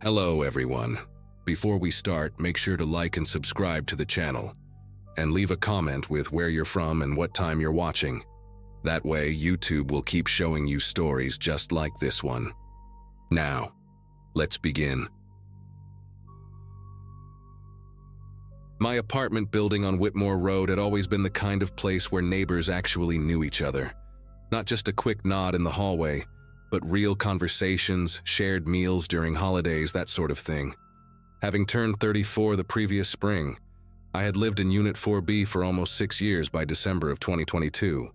Hello everyone. Before we start, make sure to like and subscribe to the channel, and leave a comment with where you're from and what time you're watching. That way, YouTube will keep showing you stories just like this one. Now, let's begin. My apartment building on Whitmore Road had always been the kind of place where neighbors actually knew each other. Not just a quick nod in the hallway, but real conversations, shared meals during holidays, that sort of thing. Having turned 34 the previous spring, I had lived in Unit 4B for almost 6 years by December of 2022,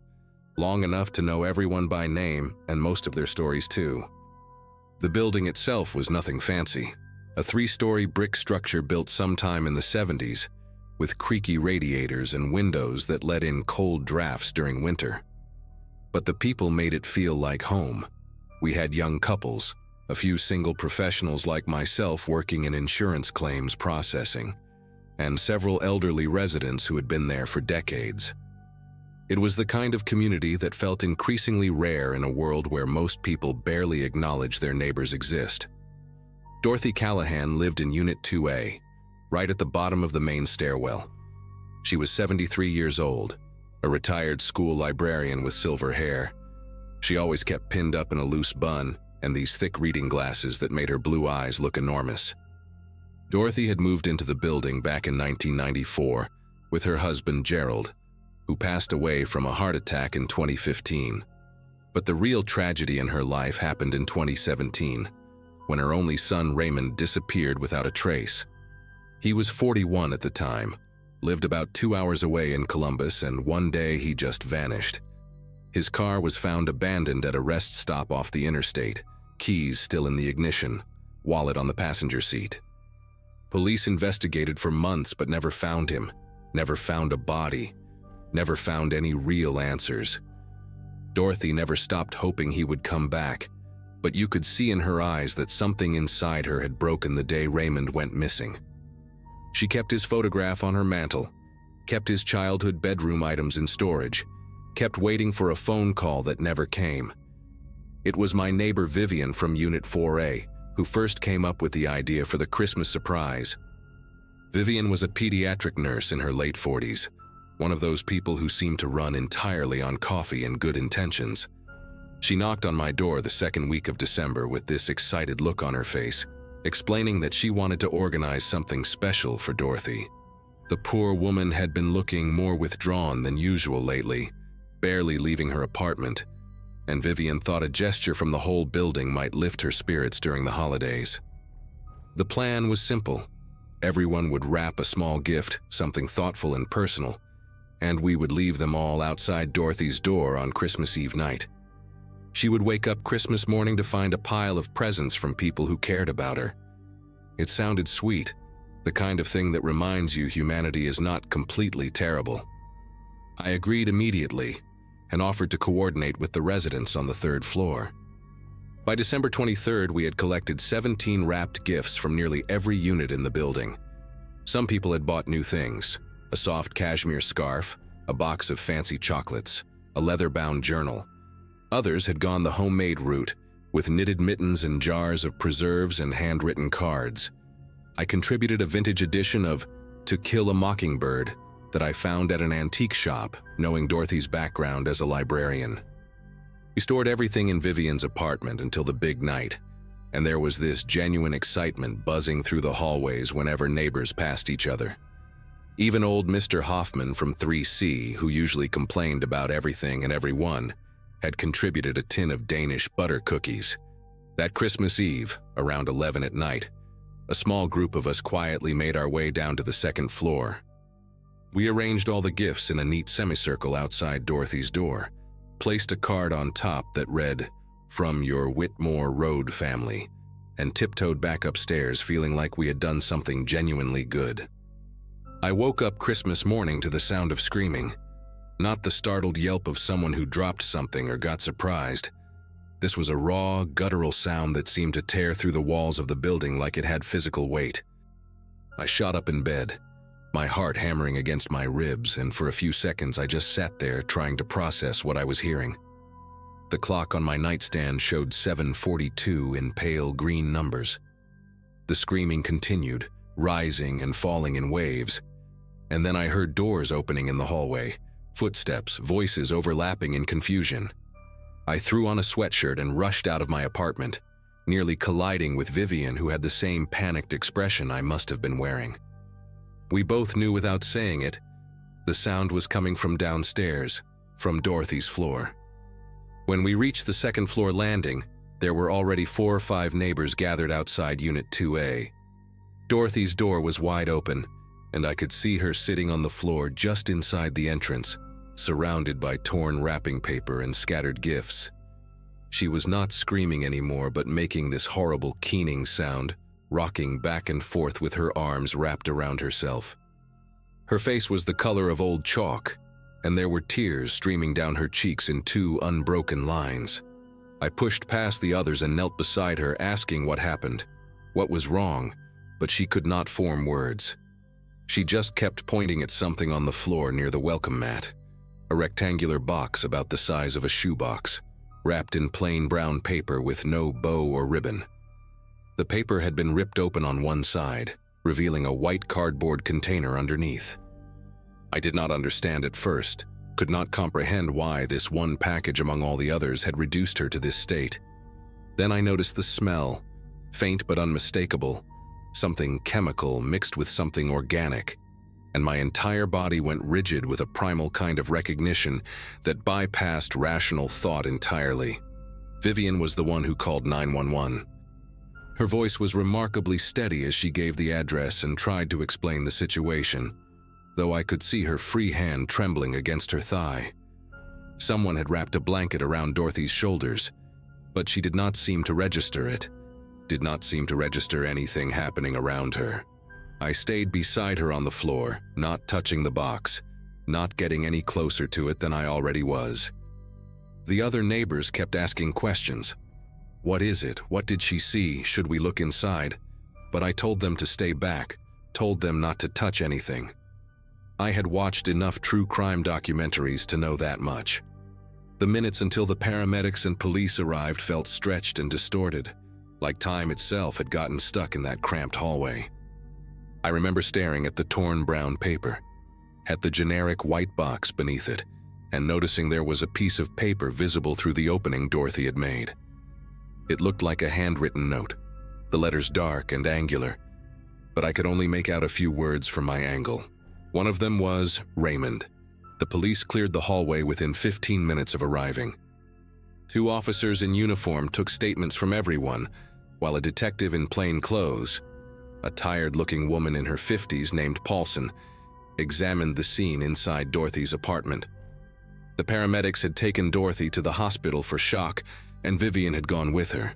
long enough to know everyone by name and most of their stories too. The building itself was nothing fancy, a 3-story brick structure built sometime in the 70s, with creaky radiators and windows that let in cold drafts during winter. But the people made it feel like home. We had young couples, a few single professionals like myself working in insurance claims processing, and several elderly residents who had been there for decades. It was the kind of community that felt increasingly rare in a world where most people barely acknowledge their neighbors exist. Dorothy Callahan lived in Unit 2A, right at the bottom of the main stairwell. She was 73 years old, a retired school librarian with silver hair. She always kept pinned up in a loose bun and these thick reading glasses that made her blue eyes look enormous. Dorothy had moved into the building back in 1994 with her husband Gerald, who passed away from a heart attack in 2015. But the real tragedy in her life happened in 2017, when her only son Raymond disappeared without a trace. He was 41 at the time, lived about 2 hours away in Columbus, and one day he just vanished. His car was found abandoned at a rest stop off the interstate, keys still in the ignition, wallet on the passenger seat. Police investigated for months but never found him, never found a body, never found any real answers. Dorothy never stopped hoping he would come back, but you could see in her eyes that something inside her had broken the day Raymond went missing. She kept his photograph on her mantle, kept his childhood bedroom items in storage, kept waiting for a phone call that never came. It was my neighbor Vivian from Unit 4A who first came up with the idea for the Christmas surprise. Vivian was a pediatric nurse in her late 40s, one of those people who seem to run entirely on coffee and good intentions. She knocked on my door the second week of December with this excited look on her face, explaining that she wanted to organize something special for Dorothy. The poor woman had been looking more withdrawn than usual lately, barely leaving her apartment, and Vivian thought a gesture from the whole building might lift her spirits during the holidays. The plan was simple. Everyone would wrap a small gift, something thoughtful and personal, and we would leave them all outside Dorothy's door on Christmas Eve night. She would wake up Christmas morning to find a pile of presents from people who cared about her. It sounded sweet, the kind of thing that reminds you humanity is not completely terrible. I agreed immediately and offered to coordinate with the residents on the 3rd floor. By December 23rd, we had collected 17 wrapped gifts from nearly every unit in the building. Some people had bought new things: a soft cashmere scarf, a box of fancy chocolates, a leather-bound journal. Others had gone the homemade route, with knitted mittens and jars of preserves and handwritten cards. I contributed a vintage edition of To Kill a Mockingbird that I found at an antique shop, knowing Dorothy's background as a librarian. We stored everything in Vivian's apartment until the big night, and there was this genuine excitement buzzing through the hallways whenever neighbors passed each other. Even old Mr. Hoffman from 3C, who usually complained about everything and everyone, had contributed a tin of Danish butter cookies. That Christmas Eve, around 11 at night, a small group of us quietly made our way down to the 2nd floor. We arranged all the gifts in a neat semicircle outside Dorothy's door, placed a card on top that read, "From your Whitmore Road family," and tiptoed back upstairs feeling like we had done something genuinely good. I woke up Christmas morning to the sound of screaming, not the startled yelp of someone who dropped something or got surprised. This was a raw, guttural sound that seemed to tear through the walls of the building like it had physical weight. I shot up in bed, my heart hammering against my ribs, and for a few seconds I just sat there trying to process what I was hearing. The clock on my nightstand showed 7:42 in pale green numbers. The screaming continued, rising and falling in waves. And then I heard doors opening in the hallway, footsteps, voices overlapping in confusion. I threw on a sweatshirt and rushed out of my apartment, nearly colliding with Vivian, who had the same panicked expression I must have been wearing. We both knew without saying it, the sound was coming from downstairs, from Dorothy's floor. When we reached the second-floor landing, there were already 4 or 5 neighbors gathered outside Unit 2A. Dorothy's door was wide open, and I could see her sitting on the floor just inside the entrance, surrounded by torn wrapping paper and scattered gifts. She was not screaming anymore, but making this horrible keening sound, rocking back and forth with her arms wrapped around herself. Her face was the color of old chalk, and there were tears streaming down her cheeks in 2 unbroken lines. I pushed past the others and knelt beside her, asking what happened, what was wrong, but she could not form words. She just kept pointing at something on the floor near the welcome mat, a rectangular box about the size of a shoebox, wrapped in plain brown paper with no bow or ribbon. The paper had been ripped open on one side, revealing a white cardboard container underneath. I did not understand at first, could not comprehend why this one package among all the others had reduced her to this state. Then I noticed the smell, faint but unmistakable, something chemical mixed with something organic, and my entire body went rigid with a primal kind of recognition that bypassed rational thought entirely. Vivian was the one who called 911. Her voice was remarkably steady as she gave the address and tried to explain the situation, though I could see her free hand trembling against her thigh. Someone had wrapped a blanket around Dorothy's shoulders, but she did not seem to register it, did not seem to register anything happening around her. I stayed beside her on the floor, not touching the box, not getting any closer to it than I already was. The other neighbors kept asking questions. What is it? What did she see? Should we look inside? But I told them to stay back, told them not to touch anything. I had watched enough true crime documentaries to know that much. The minutes until the paramedics and police arrived felt stretched and distorted, like time itself had gotten stuck in that cramped hallway. I remember staring at the torn brown paper, at the generic white box beneath it, and noticing there was a piece of paper visible through the opening Dorothy had made. It looked like a handwritten note, the letters dark and angular, but I could only make out a few words from my angle. One of them was Raymond. The police cleared the hallway within 15 minutes of arriving. 2 officers in uniform took statements from everyone, while a detective in plain clothes, a tired-looking woman in her 50s named Paulson, examined the scene inside Dorothy's apartment. The paramedics had taken Dorothy to the hospital for shock, and Vivian had gone with her,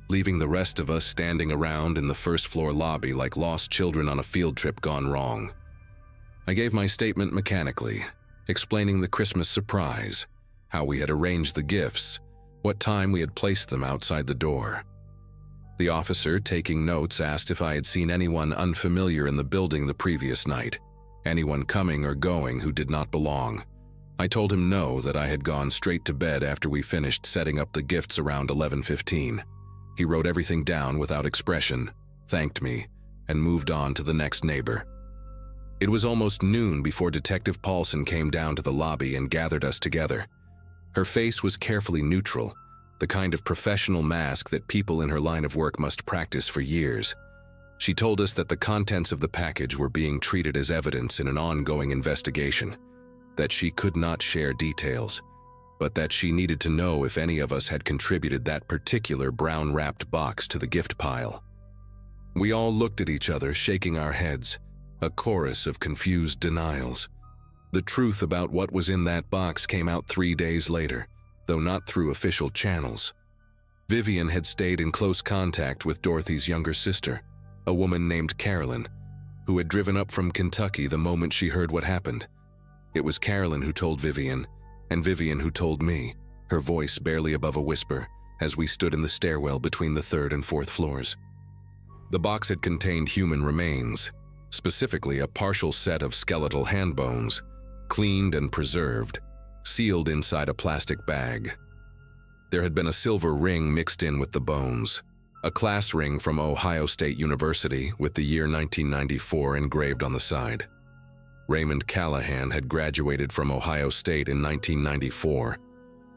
leaving the rest of us standing around in the first-floor lobby like lost children on a field trip gone wrong. I gave my statement mechanically, explaining the Christmas surprise, how we had arranged the gifts, what time we had placed them outside the door. The officer, taking notes, asked if I had seen anyone unfamiliar in the building the previous night, anyone coming or going who did not belong. I told him no, that I had gone straight to bed after we finished setting up the gifts around 11:15. He wrote everything down without expression, thanked me, and moved on to the next neighbor. It was almost noon before Detective Paulson came down to the lobby and gathered us together. Her face was carefully neutral, the kind of professional mask that people in her line of work must practice for years. She told us that the contents of the package were being treated as evidence in an ongoing investigation, that she could not share details, but that she needed to know if any of us had contributed that particular brown-wrapped box to the gift pile. We all looked at each other, shaking our heads, a chorus of confused denials. The truth about what was in that box came out 3 days later, though not through official channels. Vivian had stayed in close contact with Dorothy's younger sister, a woman named Carolyn, who had driven up from Kentucky the moment she heard what happened. It was Carolyn who told Vivian, and Vivian who told me, her voice barely above a whisper, as we stood in the stairwell between the 3rd and 4th floors. The box had contained human remains, specifically a partial set of skeletal hand bones, cleaned and preserved, sealed inside a plastic bag. There had been a silver ring mixed in with the bones, A class ring from Ohio State University with the year 1994 engraved on the side. Raymond Callahan had graduated from Ohio State in 1994.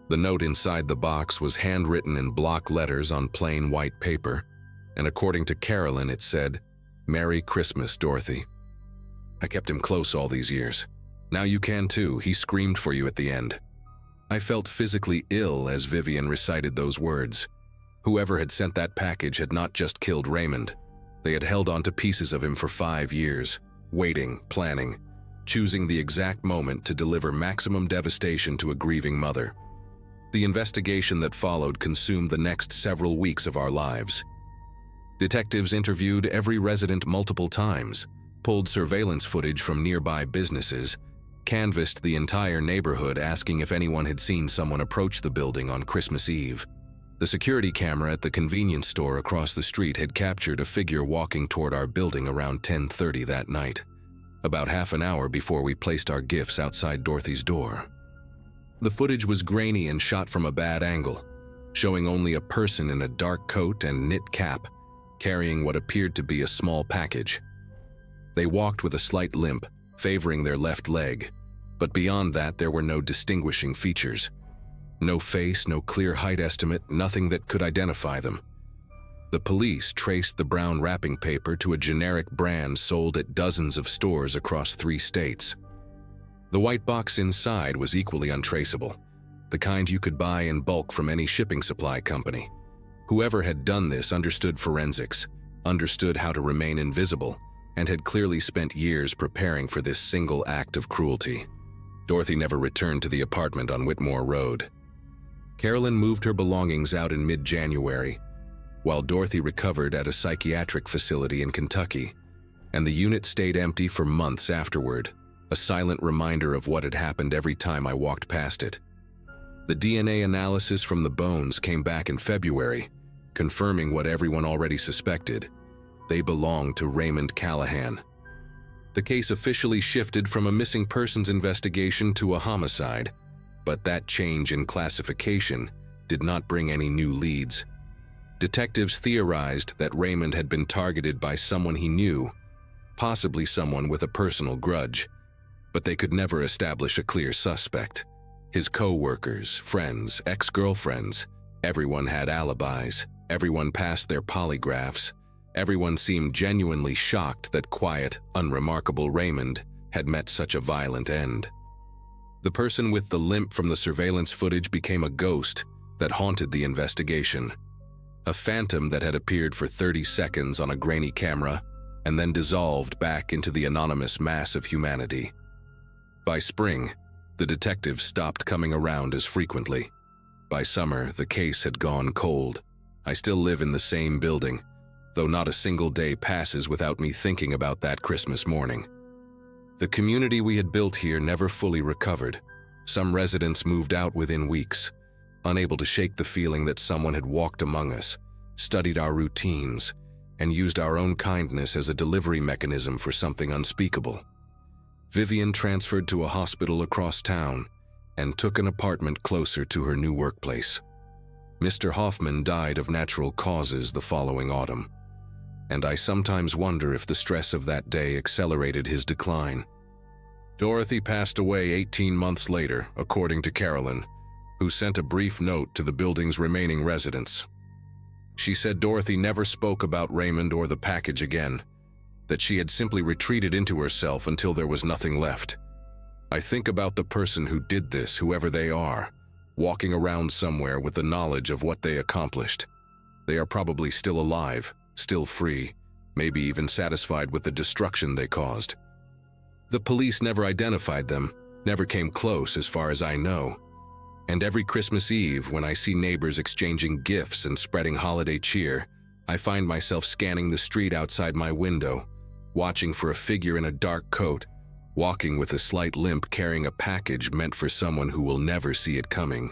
The note inside the box was handwritten in block letters on plain white paper, and according to Carolyn, it said, "Merry Christmas, Dorothy." I kept him close all these years. Now you can too, he screamed for you at the end. I felt physically ill as Vivian recited those words. Whoever had sent that package had not just killed Raymond. They had held on to pieces of him for 5 years, waiting, planning, choosing the exact moment to deliver maximum devastation to a grieving mother. The investigation that followed consumed the next several weeks of our lives. Detectives interviewed every resident multiple times, pulled surveillance footage from nearby businesses, canvassed the entire neighborhood asking if anyone had seen someone approach the building on Christmas Eve. The security camera at the convenience store across the street had captured a figure walking toward our building around 10:30 that night, about half an hour before we placed our gifts outside Dorothy's door. The footage was grainy and shot from a bad angle, showing only a person in a dark coat and knit cap, carrying what appeared to be a small package. They walked with a slight limp, favoring their left leg, but beyond that there were no distinguishing features. No face, no clear height estimate, nothing that could identify them. The police traced the brown wrapping paper to a generic brand sold at dozens of stores across 3 states. The white box inside was equally untraceable, the kind you could buy in bulk from any shipping supply company. Whoever had done this understood forensics, understood how to remain invisible, and had clearly spent years preparing for this single act of cruelty. Dorothy never returned to the apartment on Whitmore Road. Carolyn moved her belongings out in mid-January, while Dorothy recovered at a psychiatric facility in Kentucky, and the unit stayed empty for months afterward, a silent reminder of what had happened every time I walked past it. The DNA analysis from the bones came back in February, confirming what everyone already suspected. They belonged to Raymond Callahan. The case officially shifted from a missing persons investigation to a homicide, but that change in classification did not bring any new leads. Detectives theorized that Raymond had been targeted by someone he knew, possibly someone with a personal grudge, but they could never establish a clear suspect. His co-workers, friends, ex-girlfriends, everyone had alibis, everyone passed their polygraphs, everyone seemed genuinely shocked that quiet, unremarkable Raymond had met such a violent end. The person with the limp from the surveillance footage became a ghost that haunted the investigation, a phantom that had appeared for 30 seconds on a grainy camera and then dissolved back into the anonymous mass of humanity. By spring, the detectives stopped coming around as frequently. By summer, the case had gone cold. I still live in the same building, though not a single day passes without me thinking about that Christmas morning. The community we had built here never fully recovered. Some residents moved out within weeks, unable to shake the feeling that someone had walked among us, studied our routines, and used our own kindness as a delivery mechanism for something unspeakable. Vivian transferred to a hospital across town and took an apartment closer to her new workplace. Mr. Hoffman died of natural causes the following autumn, and I sometimes wonder if the stress of that day accelerated his decline. Dorothy passed away 18 months later, according to Carolyn, who sent a brief note to the building's remaining residents. She said Dorothy never spoke about Raymond or the package again, that she had simply retreated into herself until there was nothing left. I think about the person who did this, whoever they are, walking around somewhere with the knowledge of what they accomplished. They are probably still alive, still free, maybe even satisfied with the destruction they caused. The police never identified them, never came close as far as I know. And every Christmas Eve, when I see neighbors exchanging gifts and spreading holiday cheer, I find myself scanning the street outside my window, watching for a figure in a dark coat, walking with a slight limp carrying a package meant for someone who will never see it coming.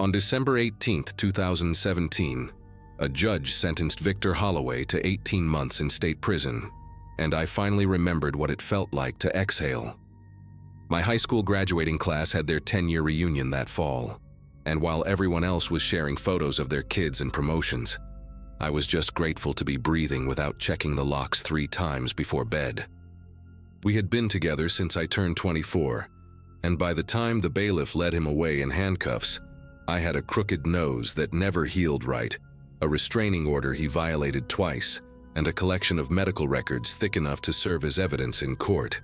On December 18, 2017, a judge sentenced Victor Holloway to 18 months in state prison and I finally remembered what it felt like to exhale. My high school graduating class had their 10-year reunion that fall, and while everyone else was sharing photos of their kids and promotions, I was just grateful to be breathing without checking the locks 3 times before bed. We had been together since I turned 24, and by the time the bailiff led him away in handcuffs, I had a crooked nose that never healed right, a restraining order he violated twice, and a collection of medical records thick enough to serve as evidence in court.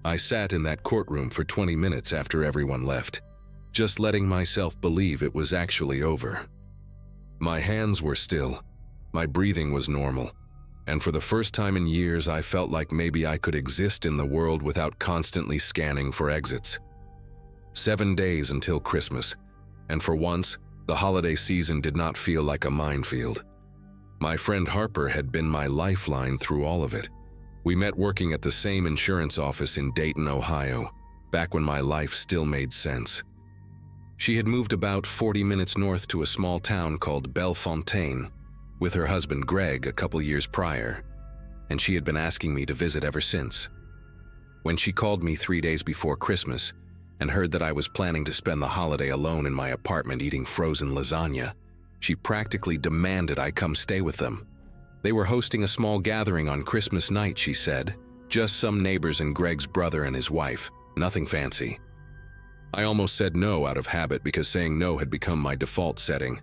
I sat in that courtroom for 20 minutes after everyone left, just letting myself believe it was actually over. My hands were still, my breathing was normal, and for the first time in years I felt like maybe I could exist in the world without constantly scanning for exits. 7 days until Christmas, and for once, the holiday season did not feel like a minefield. My friend Harper had been my lifeline through all of it. We met working at the same insurance office in Dayton, Ohio, back when my life still made sense. She had moved about 40 minutes north to a small town called Bellefontaine with her husband Greg a couple years prior, and she had been asking me to visit ever since. When she called me 3 days before Christmas and heard that I was planning to spend the holiday alone in my apartment eating frozen lasagna, she practically demanded I come stay with them. They were hosting a small gathering on Christmas night, she said. Just some neighbors and Greg's brother and his wife, nothing fancy. I almost said no out of habit because saying no had become my default setting.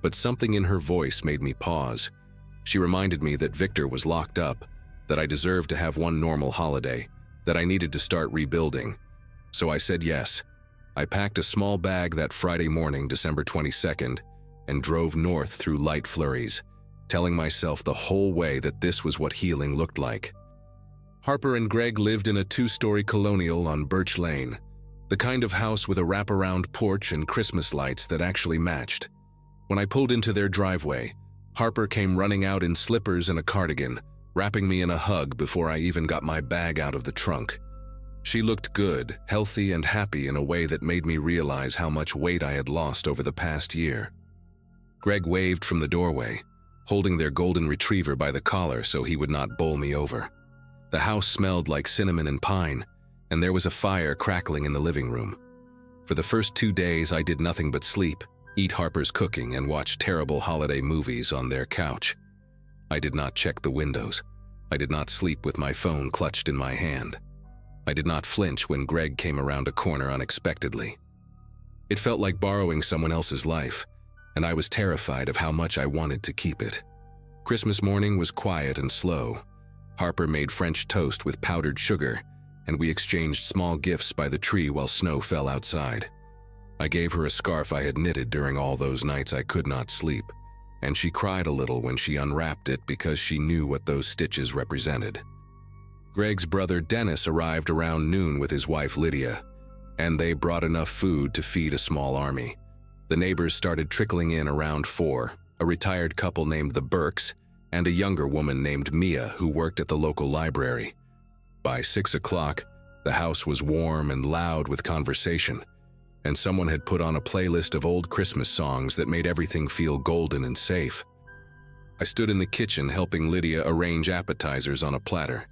But something in her voice made me pause. She reminded me that Victor was locked up, that I deserved to have one normal holiday, that I needed to start rebuilding. So I said yes. I packed a small bag that Friday morning, December 22nd, and drove north through light flurries, telling myself the whole way that this was what healing looked like. Harper and Greg lived in a 2-story colonial on Birch Lane, the kind of house with a wraparound porch and Christmas lights that actually matched. When I pulled into their driveway, Harper came running out in slippers and a cardigan, wrapping me in a hug before I even got my bag out of the trunk. She looked good, healthy, and happy in a way that made me realize how much weight I had lost over the past year. Greg waved from the doorway, holding their golden retriever by the collar so he would not bowl me over. The house smelled like cinnamon and pine, and there was a fire crackling in the living room. For the first 2 days, I did nothing but sleep, eat Harper's cooking, and watch terrible holiday movies on their couch. I did not check the windows. I did not sleep with my phone clutched in my hand. I did not flinch when Greg came around a corner unexpectedly. It felt like borrowing someone else's life, and I was terrified of how much I wanted to keep it. Christmas morning was quiet and slow. Harper made French toast with powdered sugar, and we exchanged small gifts by the tree while snow fell outside. I gave her a scarf I had knitted during all those nights I could not sleep, and she cried a little when she unwrapped it because she knew what those stitches represented. Greg's brother Dennis arrived around noon with his wife Lydia, and they brought enough food to feed a small army. The neighbors started trickling in around 4, a retired couple named the Burks, and a younger woman named Mia who worked at the local library. By 6 o'clock, the house was warm and loud with conversation, and someone had put on a playlist of old Christmas songs that made everything feel golden and safe. I stood in the kitchen helping Lydia arrange appetizers on a platter,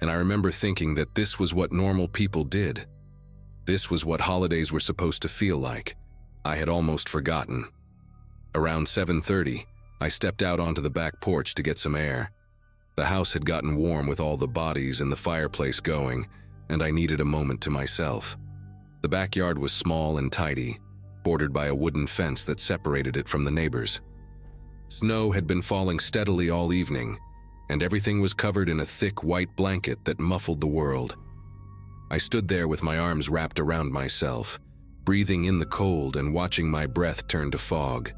and I remember thinking that this was what normal people did. This was what holidays were supposed to feel like. I had almost forgotten. Around 7:30, I stepped out onto the back porch to get some air. The house had gotten warm with all the bodies and the fireplace going, and I needed a moment to myself. The backyard was small and tidy, bordered by a wooden fence that separated it from the neighbors. Snow had been falling steadily all evening, and everything was covered in a thick white blanket that muffled the world. I stood there with my arms wrapped around myself, breathing in the cold and watching my breath turn to fog.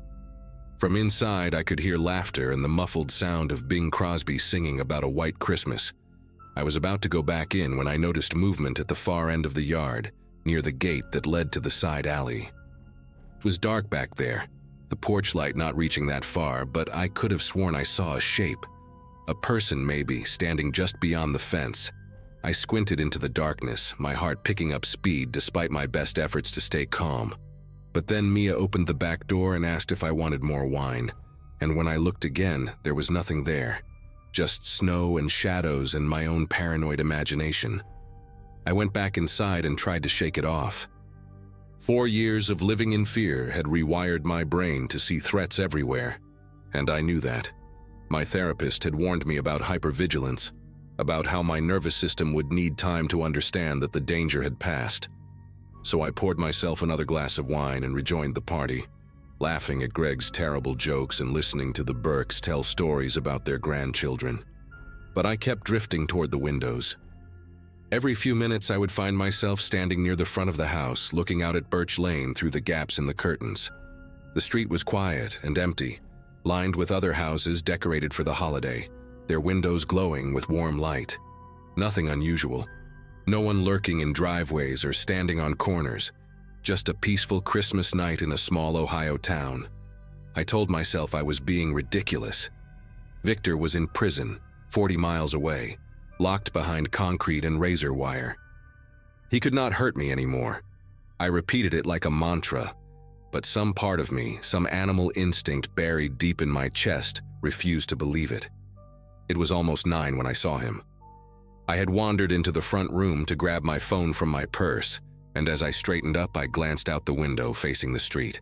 From inside, I could hear laughter and the muffled sound of Bing Crosby singing about a white Christmas. I was about to go back in when I noticed movement at the far end of the yard, near the gate that led to the side alley. It was dark back there, the porch light not reaching that far, but I could have sworn I saw a shape. A person, maybe, standing just beyond the fence. I squinted into the darkness, my heart picking up speed despite my best efforts to stay calm. But then Mia opened the back door and asked if I wanted more wine, and when I looked again, there was nothing there. just snow and shadows and my own paranoid imagination. I went back inside and tried to shake it off. 4 years of living in fear had rewired my brain to see threats everywhere, and I knew that. My therapist had warned me about hypervigilance, about how my nervous system would need time to understand that the danger had passed. So I poured myself another glass of wine and rejoined the party, laughing at Greg's terrible jokes and listening to the Burkes tell stories about their grandchildren. But I kept drifting toward the windows. Every few minutes I would find myself standing near the front of the house, looking out at Birch Lane through the gaps in the curtains. The street was quiet and empty, lined with other houses decorated for the holiday, their windows glowing with warm light. Nothing unusual. No one lurking in driveways or standing on corners. Just a peaceful Christmas night in a small Ohio town. I told myself I was being ridiculous. Victor was in prison, 40 miles away, locked behind concrete and razor wire. He could not hurt me anymore. I repeated it like a mantra, but some part of me, some animal instinct buried deep in my chest, refused to believe it. It was almost 9 when I saw him. I had wandered into the front room to grab my phone from my purse, and as I straightened up, I glanced out the window facing the street.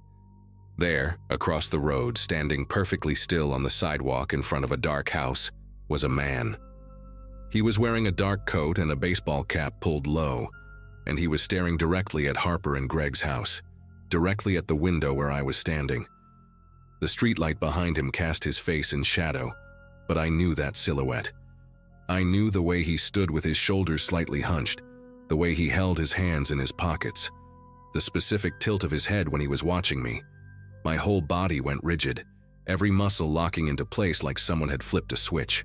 There, across the road, standing perfectly still on the sidewalk in front of a dark house, was a man. He was wearing a dark coat and a baseball cap pulled low, and he was staring directly at Harper and Greg's house, directly at the window where I was standing. The streetlight behind him cast his face in shadow, but I knew that silhouette. I knew the way he stood with his shoulders slightly hunched, the way he held his hands in his pockets, the specific tilt of his head when he was watching me. My whole body went rigid, every muscle locking into place like someone had flipped a switch.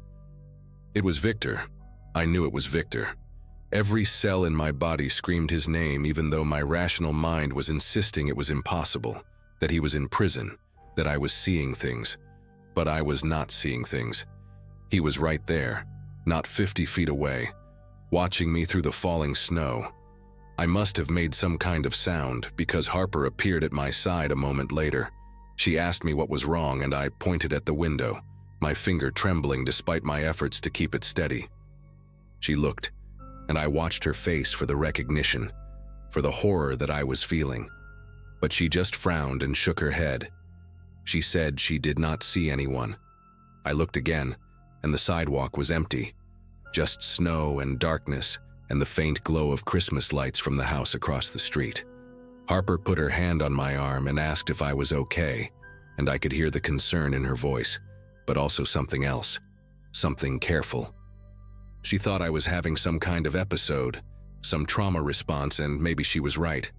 It was Victor. I knew it was Victor. Every cell in my body screamed his name, even though my rational mind was insisting it was impossible, that he was in prison, that I was seeing things. But I was not seeing things. He was right there, not 50 feet away, watching me through the falling snow. I must have made some kind of sound because Harper appeared at my side a moment later. She asked me what was wrong and I pointed at the window, my finger trembling despite my efforts to keep it steady. She looked, and I watched her face for the recognition, for the horror that I was feeling. But she just frowned and shook her head. She said she did not see anyone. I looked again, and the sidewalk was empty. Just snow and darkness and the faint glow of Christmas lights from the house across the street. Harper put her hand on my arm and asked if I was okay, and I could hear the concern in her voice, but also something else, something careful. She thought I was having some kind of episode, some trauma response, and maybe she was right.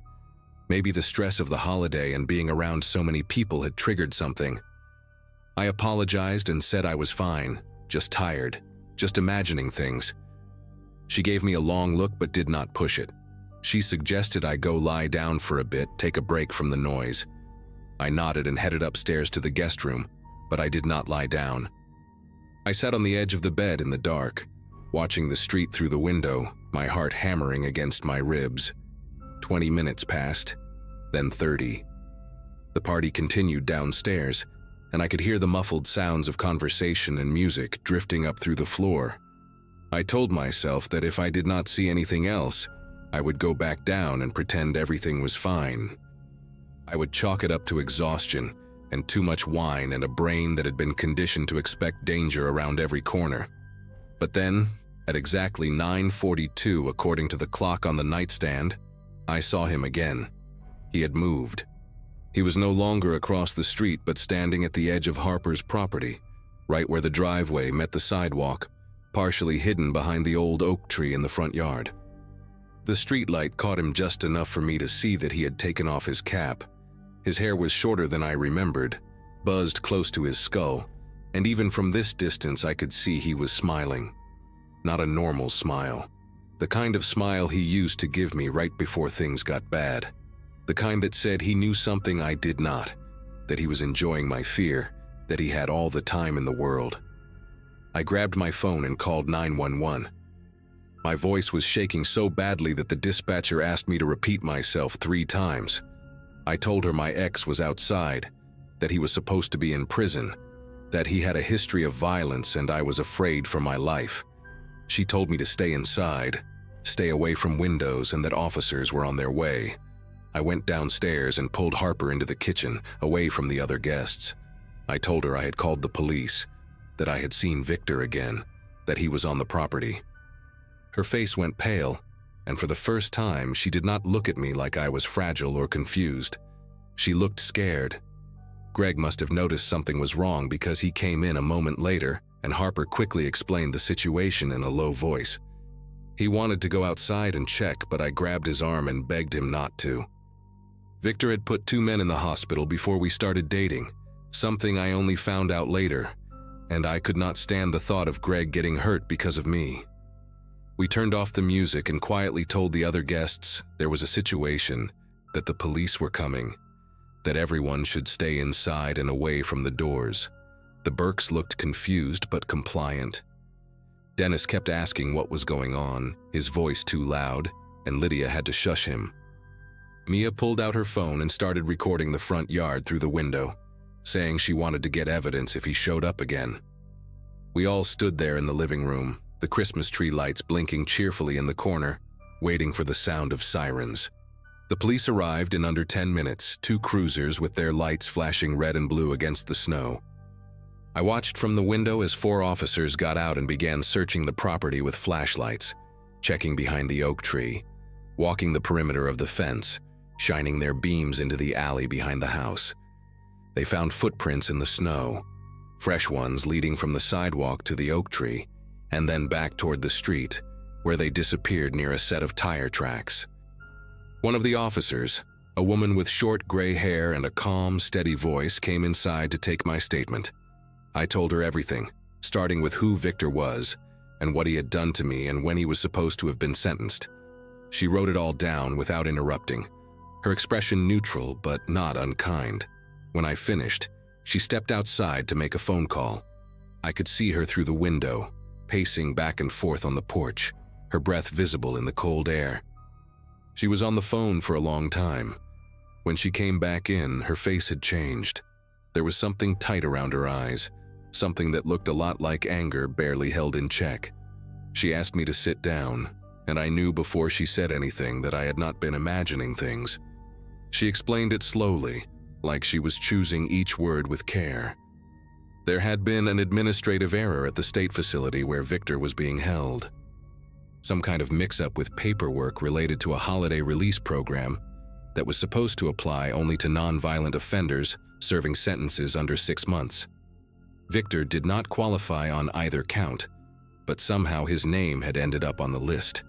Maybe the stress of the holiday and being around so many people had triggered something. I apologized and said I was fine, just tired, just imagining things. She gave me a long look but did not push it. She suggested I go lie down for a bit, take a break from the noise. I nodded and headed upstairs to the guest room, but I did not lie down. I sat on the edge of the bed in the dark, watching the street through the window, my heart hammering against my ribs. 20 minutes passed, then 30. The party continued downstairs, and I could hear the muffled sounds of conversation and music drifting up through the floor. I told myself that if I did not see anything else, I would go back down and pretend everything was fine. I would chalk it up to exhaustion and too much wine and a brain that had been conditioned to expect danger around every corner. But then, at exactly 9:42 according to the clock on the nightstand, I saw him again. He had moved. He was no longer across the street but standing at the edge of Harper's property, right where the driveway met the sidewalk, partially hidden behind the old oak tree in the front yard. The streetlight caught him just enough for me to see that he had taken off his cap. His hair was shorter than I remembered, buzzed close to his skull, and even from this distance I could see he was smiling. Not a normal smile. The kind of smile he used to give me right before things got bad. The kind that said he knew something I did not, that he was enjoying my fear, that he had all the time in the world. I grabbed my phone and called 911. My voice was shaking so badly that the dispatcher asked me to repeat myself 3 times. I told her my ex was outside, that he was supposed to be in prison, that he had a history of violence and I was afraid for my life. She told me to stay inside, stay away from windows, and that officers were on their way. I went downstairs and pulled Harper into the kitchen, away from the other guests. I told her I had called the police, that I had seen Victor again, that he was on the property. Her face went pale, and for the first time she did not look at me like I was fragile or confused. She looked scared. Greg must have noticed something was wrong because he came in a moment later, and Harper quickly explained the situation in a low voice. He wanted to go outside and check, but I grabbed his arm and begged him not to. Victor had put 2 men in the hospital before we started dating, something I only found out later, and I could not stand the thought of Greg getting hurt because of me. We turned off the music and quietly told the other guests there was a situation, that the police were coming, that everyone should stay inside and away from the doors. The Burkes looked confused but compliant. Dennis kept asking what was going on, his voice too loud, and Lydia had to shush him. Mia pulled out her phone and started recording the front yard through the window, saying she wanted to get evidence if he showed up again. We all stood there in the living room, the Christmas tree lights blinking cheerfully in the corner, waiting for the sound of sirens. The police arrived in under 10 minutes, 2 cruisers with their lights flashing red and blue against the snow. I watched from the window as 4 officers got out and began searching the property with flashlights, checking behind the oak tree, walking the perimeter of the fence, shining their beams into the alley behind the house. They found footprints in the snow, fresh ones leading from the sidewalk to the oak tree, and then back toward the street, where they disappeared near a set of tire tracks. One of the officers, a woman with short gray hair and a calm, steady voice, came inside to take my statement. I told her everything, starting with who Victor was, and what he had done to me and when he was supposed to have been sentenced. She wrote it all down without interrupting, her expression neutral but not unkind. When I finished, she stepped outside to make a phone call. I could see her through the window, pacing back and forth on the porch, her breath visible in the cold air. She was on the phone for a long time. When she came back in, her face had changed. There was something tight around her eyes, something that looked a lot like anger barely held in check. She asked me to sit down, and I knew before she said anything that I had not been imagining things. She explained it slowly, like she was choosing each word with care. There had been an administrative error at the state facility where Victor was being held. Some kind of mix-up with paperwork related to a holiday release program that was supposed to apply only to non-violent offenders serving sentences under 6 months. Victor did not qualify on either count, but somehow his name had ended up on the list.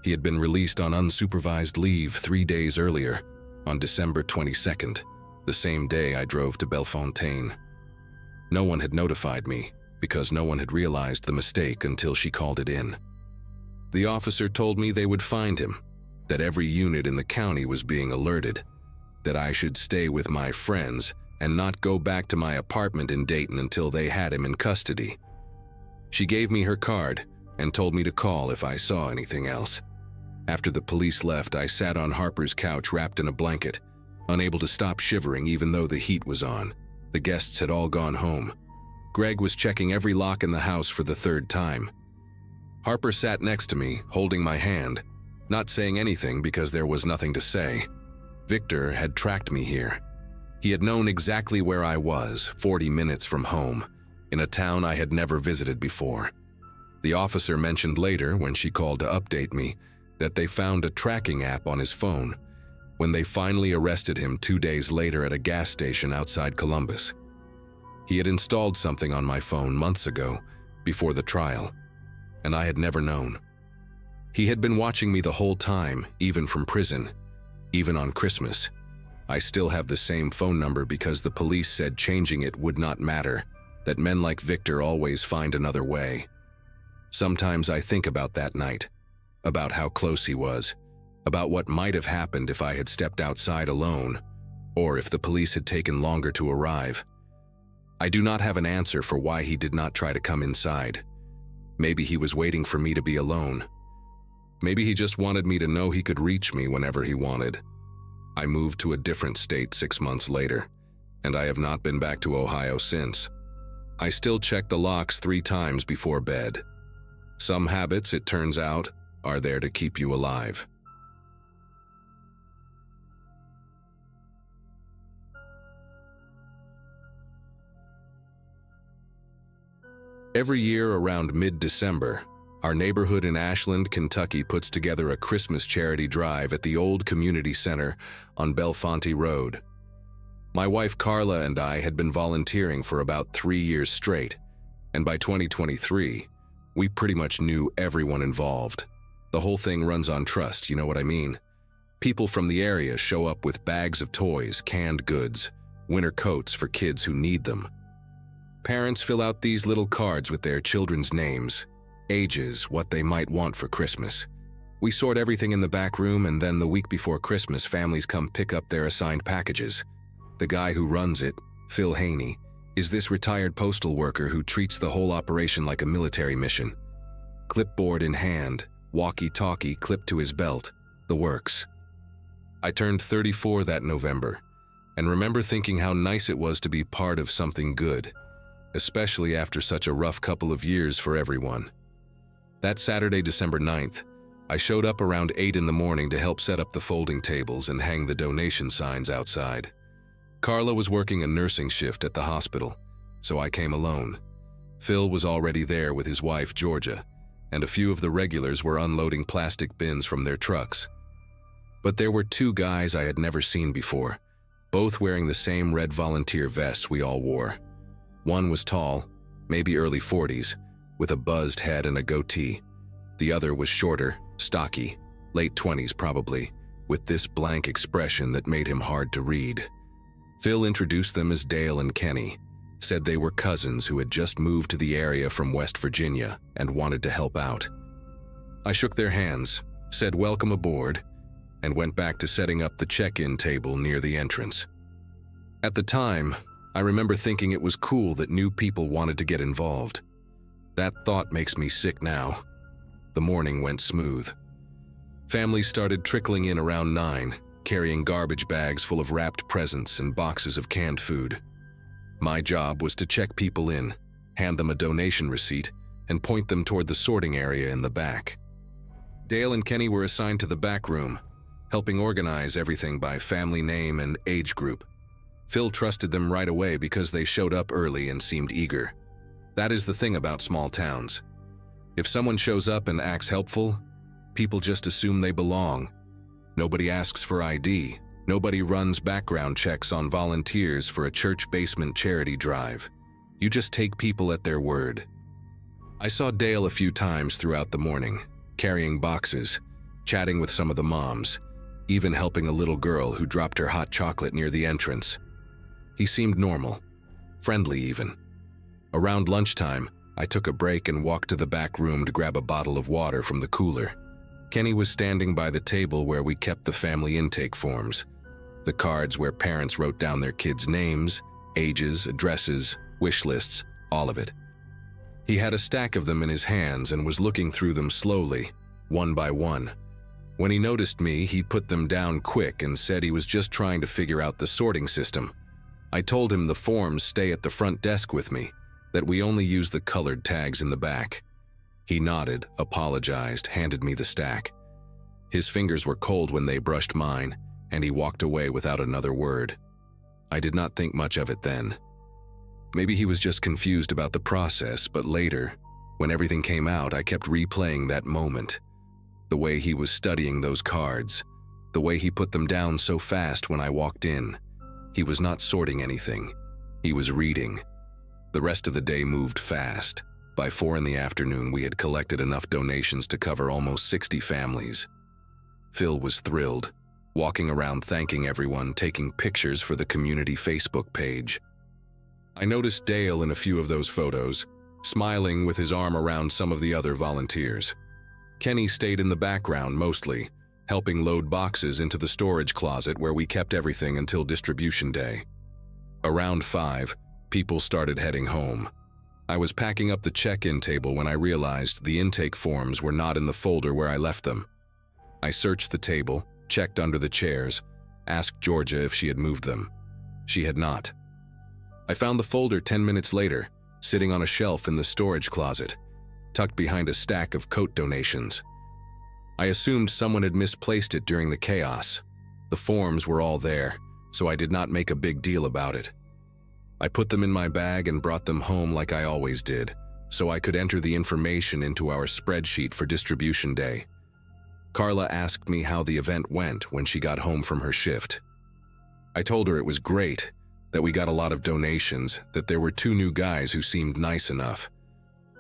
He had been released on unsupervised leave 3 days earlier, on December 22nd, the same day I drove to Bellefontaine. No one had notified me, because no one had realized the mistake until she called it in. The officer told me they would find him, that every unit in the county was being alerted, that I should stay with my friends and not go back to my apartment in Dayton until they had him in custody. She gave me her card and told me to call if I saw anything else. After the police left, I sat on Harper's couch wrapped in a blanket, unable to stop shivering even though the heat was on. The guests had all gone home. Greg was checking every lock in the house for the 3rd time. Harper sat next to me, holding my hand, not saying anything because there was nothing to say. Victor had tracked me here. He had known exactly where I was, 40 minutes from home, in a town I had never visited before. The officer mentioned later, when she called to update me, that they found a tracking app on his phone when they finally arrested him 2 days later at a gas station outside Columbus. He had installed something on my phone months ago, before the trial, and I had never known. He had been watching me the whole time, even from prison, even on Christmas. I still have the same phone number because the police said changing it would not matter, that men like Victor always find another way. Sometimes I think about that night, about how close he was, about what might have happened if I had stepped outside alone, or if the police had taken longer to arrive. I do not have an answer for why he did not try to come inside. Maybe he was waiting for me to be alone. Maybe he just wanted me to know he could reach me whenever he wanted. I moved to a different state 6 months later, and I have not been back to Ohio since. I still check the locks 3 times before bed. Some habits, it turns out, are there to keep you alive. Every year around mid-December, our neighborhood in Ashland, Kentucky puts together a Christmas charity drive at the old community center on Bellefonte Road. My wife Carla and I had been volunteering for about 3 years straight, and by 2023, we pretty much knew everyone involved. The whole thing runs on trust, you know what I mean? People from the area show up with bags of toys, canned goods, winter coats for kids who need them. Parents fill out these little cards with their children's names, ages, what they might want for Christmas. We sort everything in the back room, and then the week before Christmas, families come pick up their assigned packages. The guy who runs it, Phil Haney, is this retired postal worker who treats the whole operation like a military mission. Clipboard in hand, walkie-talkie clipped to his belt, the works. I turned 34 that November, and remember thinking how nice it was to be part of something good, especially after such a rough couple of years for everyone. That Saturday, December 9th, I showed up around 8 in the morning to help set up the folding tables and hang the donation signs outside. Carla was working a nursing shift at the hospital, so I came alone. Phil was already there with his wife, Georgia, and a few of the regulars were unloading plastic bins from their trucks. But there were 2 guys I had never seen before, both wearing the same red volunteer vests we all wore. One was tall, maybe early 40s, with a buzzed head and a goatee. The other was shorter, stocky, late 20s probably, with this blank expression that made him hard to read. Phil introduced them as Dale and Kenny, said they were cousins who had just moved to the area from West Virginia and wanted to help out. I shook their hands, said welcome aboard, and went back to setting up the check-in table near the entrance. At the time, I remember thinking it was cool that new people wanted to get involved. That thought makes me sick now. The morning went smooth. Families started trickling in around 9, carrying garbage bags full of wrapped presents and boxes of canned food. My job was to check people in, hand them a donation receipt, and point them toward the sorting area in the back. Dale and Kenny were assigned to the back room, helping organize everything by family name and age group. Phil trusted them right away because they showed up early and seemed eager. That is the thing about small towns. If someone shows up and acts helpful, people just assume they belong. Nobody asks for ID. Nobody runs background checks on volunteers for a church basement charity drive. You just take people at their word. I saw Dale a few times throughout the morning, carrying boxes, chatting with some of the moms, even helping a little girl who dropped her hot chocolate near the entrance. He seemed normal, friendly even. Around lunchtime, I took a break and walked to the back room to grab a bottle of water from the cooler. Kenny was standing by the table where we kept the family intake forms, the cards where parents wrote down their kids' names, ages, addresses, wish lists, all of it. He had a stack of them in his hands and was looking through them slowly, one by one. When he noticed me, he put them down quick and said he was just trying to figure out the sorting system. I told him the forms stay at the front desk with me, that we only use the colored tags in the back. He nodded, apologized, handed me the stack. His fingers were cold when they brushed mine, and he walked away without another word. I did not think much of it then. Maybe he was just confused about the process, but later, when everything came out, I kept replaying that moment. The way he was studying those cards, the way he put them down so fast when I walked in. He was not sorting anything. He was reading. The rest of the day moved fast. By 4 in the afternoon, we had collected enough donations to cover almost 60 families. Phil was thrilled, walking around thanking everyone, taking pictures for the community Facebook page. I noticed Dale in a few of those photos, smiling with his arm around some of the other volunteers. Kenny stayed in the background mostly, helping load boxes into the storage closet where we kept everything until distribution day. Around 5, people started heading home. I was packing up the check-in table when I realized the intake forms were not in the folder where I left them. I searched the table, checked under the chairs, asked Georgia if she had moved them. She had not. I found the folder 10 minutes later, sitting on a shelf in the storage closet, tucked behind a stack of coat donations. I assumed someone had misplaced it during the chaos. The forms were all there, so I did not make a big deal about it. I put them in my bag and brought them home like I always did, so I could enter the information into our spreadsheet for distribution day. Carla asked me how the event went when she got home from her shift. I told her it was great, that we got a lot of donations, that there were 2 new guys who seemed nice enough.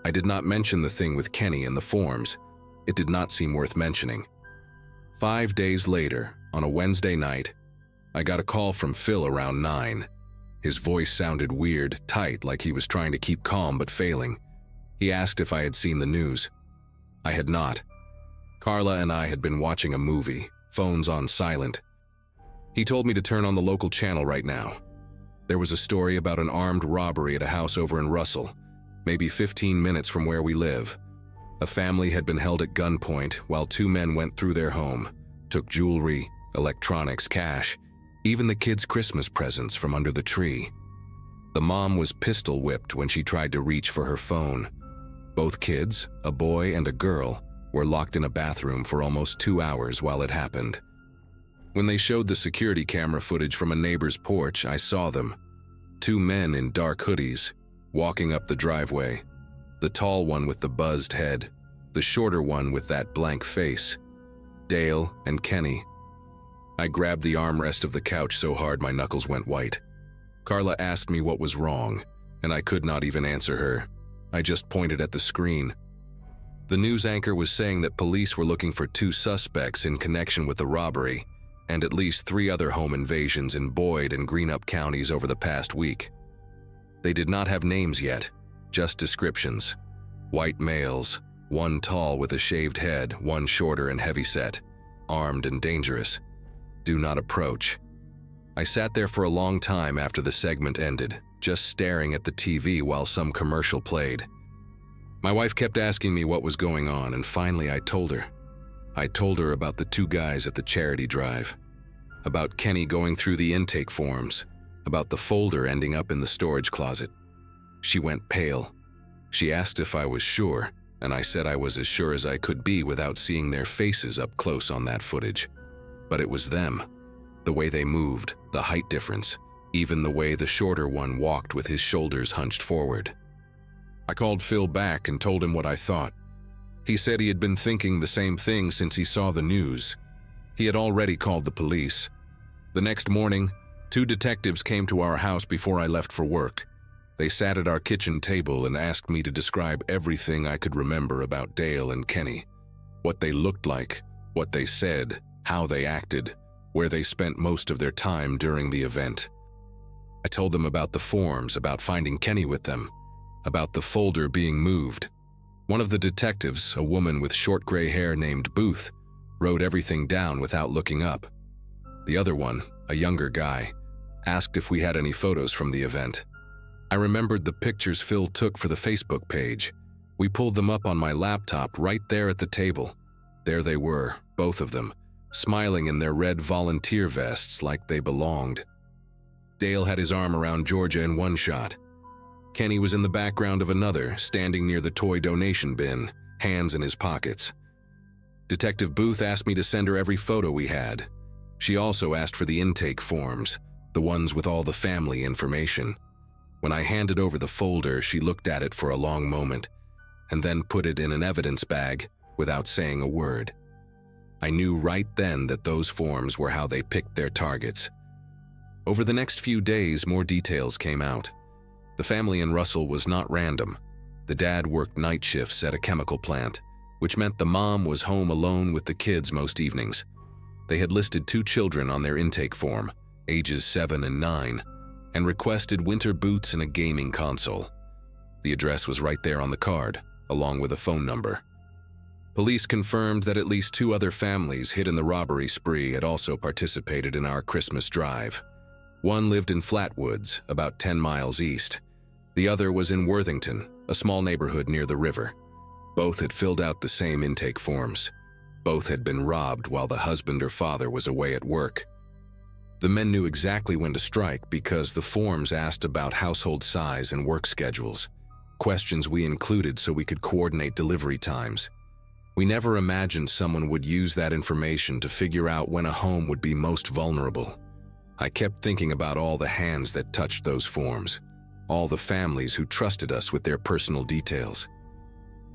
I did not mention the thing with Kenny and the forms. It did not seem worth mentioning. 5 days later, on a Wednesday night, I got a call from Phil around 9. His voice sounded weird, tight, like he was trying to keep calm but failing. He asked if I had seen the news. I had not. Carla and I had been watching a movie, phones on silent. He told me to turn on the local channel right now. There was a story about an armed robbery at a house over in Russell, maybe 15 minutes from where we live. A family had been held at gunpoint while 2 men went through their home, took jewelry, electronics, cash, even the kids' Christmas presents from under the tree. The mom was pistol whipped when she tried to reach for her phone. Both kids, a boy and a girl, were locked in a bathroom for almost 2 hours while it happened. When they showed the security camera footage from a neighbor's porch, I saw them. 2 men in dark hoodies, walking up the driveway. The tall one with the buzzed head, the shorter one with that blank face. Dale and Kenny. I grabbed the armrest of the couch so hard my knuckles went white. Carla asked me what was wrong, and I could not even answer her. I just pointed at the screen. The news anchor was saying that police were looking for 2 suspects in connection with the robbery, and at least 3 other home invasions in Boyd and Greenup counties over the past week. They did not have names yet, just descriptions. White males, 1 tall with a shaved head, 1 shorter and heavyset, armed and dangerous. Do not approach. I sat there for a long time after the segment ended, just staring at the TV while some commercial played. My wife kept asking me what was going on, and finally I told her. I told her about the 2 guys at the charity drive, about Kenny going through the intake forms, about the folder ending up in the storage closet. She went pale. She asked if I was sure, and I said I was as sure as I could be without seeing their faces up close on that footage. But it was them. The way they moved, the height difference, even the way the shorter one walked with his shoulders hunched forward. I called Phil back and told him what I thought. He said he had been thinking the same thing since he saw the news. He had already called the police. The next morning, 2 detectives came to our house before I left for work. They sat at our kitchen table and asked me to describe everything I could remember about Dale and Kenny. What they looked like, what they said, how they acted, where they spent most of their time during the event. I told them about the forms, about finding Kenny with them, about the folder being moved. One of the detectives, a woman with short gray hair named Booth, wrote everything down without looking up. The other one, a younger guy, asked if we had any photos from the event. I remembered the pictures Phil took for the Facebook page. We pulled them up on my laptop right there at the table. There they were, both of them, smiling in their red volunteer vests like they belonged. Dale had his arm around Georgia in one shot. Kenny was in the background of another, standing near the toy donation bin, hands in his pockets. Detective Booth asked me to send her every photo we had. She also asked for the intake forms, the ones with all the family information. When I handed over the folder, she looked at it for a long moment, and then put it in an evidence bag without saying a word. I knew right then that those forms were how they picked their targets. Over the next few days, more details came out. The family in Russell was not random. The dad worked night shifts at a chemical plant, which meant the mom was home alone with the kids most evenings. They had listed 2 children on their intake form, ages 7 and 9, and requested winter boots and a gaming console. The address was right there on the card, along with a phone number. Police confirmed that at least 2 other families hit in the robbery spree had also participated in our Christmas drive. One lived in Flatwoods, about 10 miles east. The other was in Worthington, a small neighborhood near the river. Both had filled out the same intake forms. Both had been robbed while the husband or father was away at work. The men knew exactly when to strike because the forms asked about household size and work schedules. questions we included so we could coordinate delivery times. We never imagined someone would use that information to figure out when a home would be most vulnerable. I kept thinking about all the hands that touched those forms, all the families who trusted us with their personal details.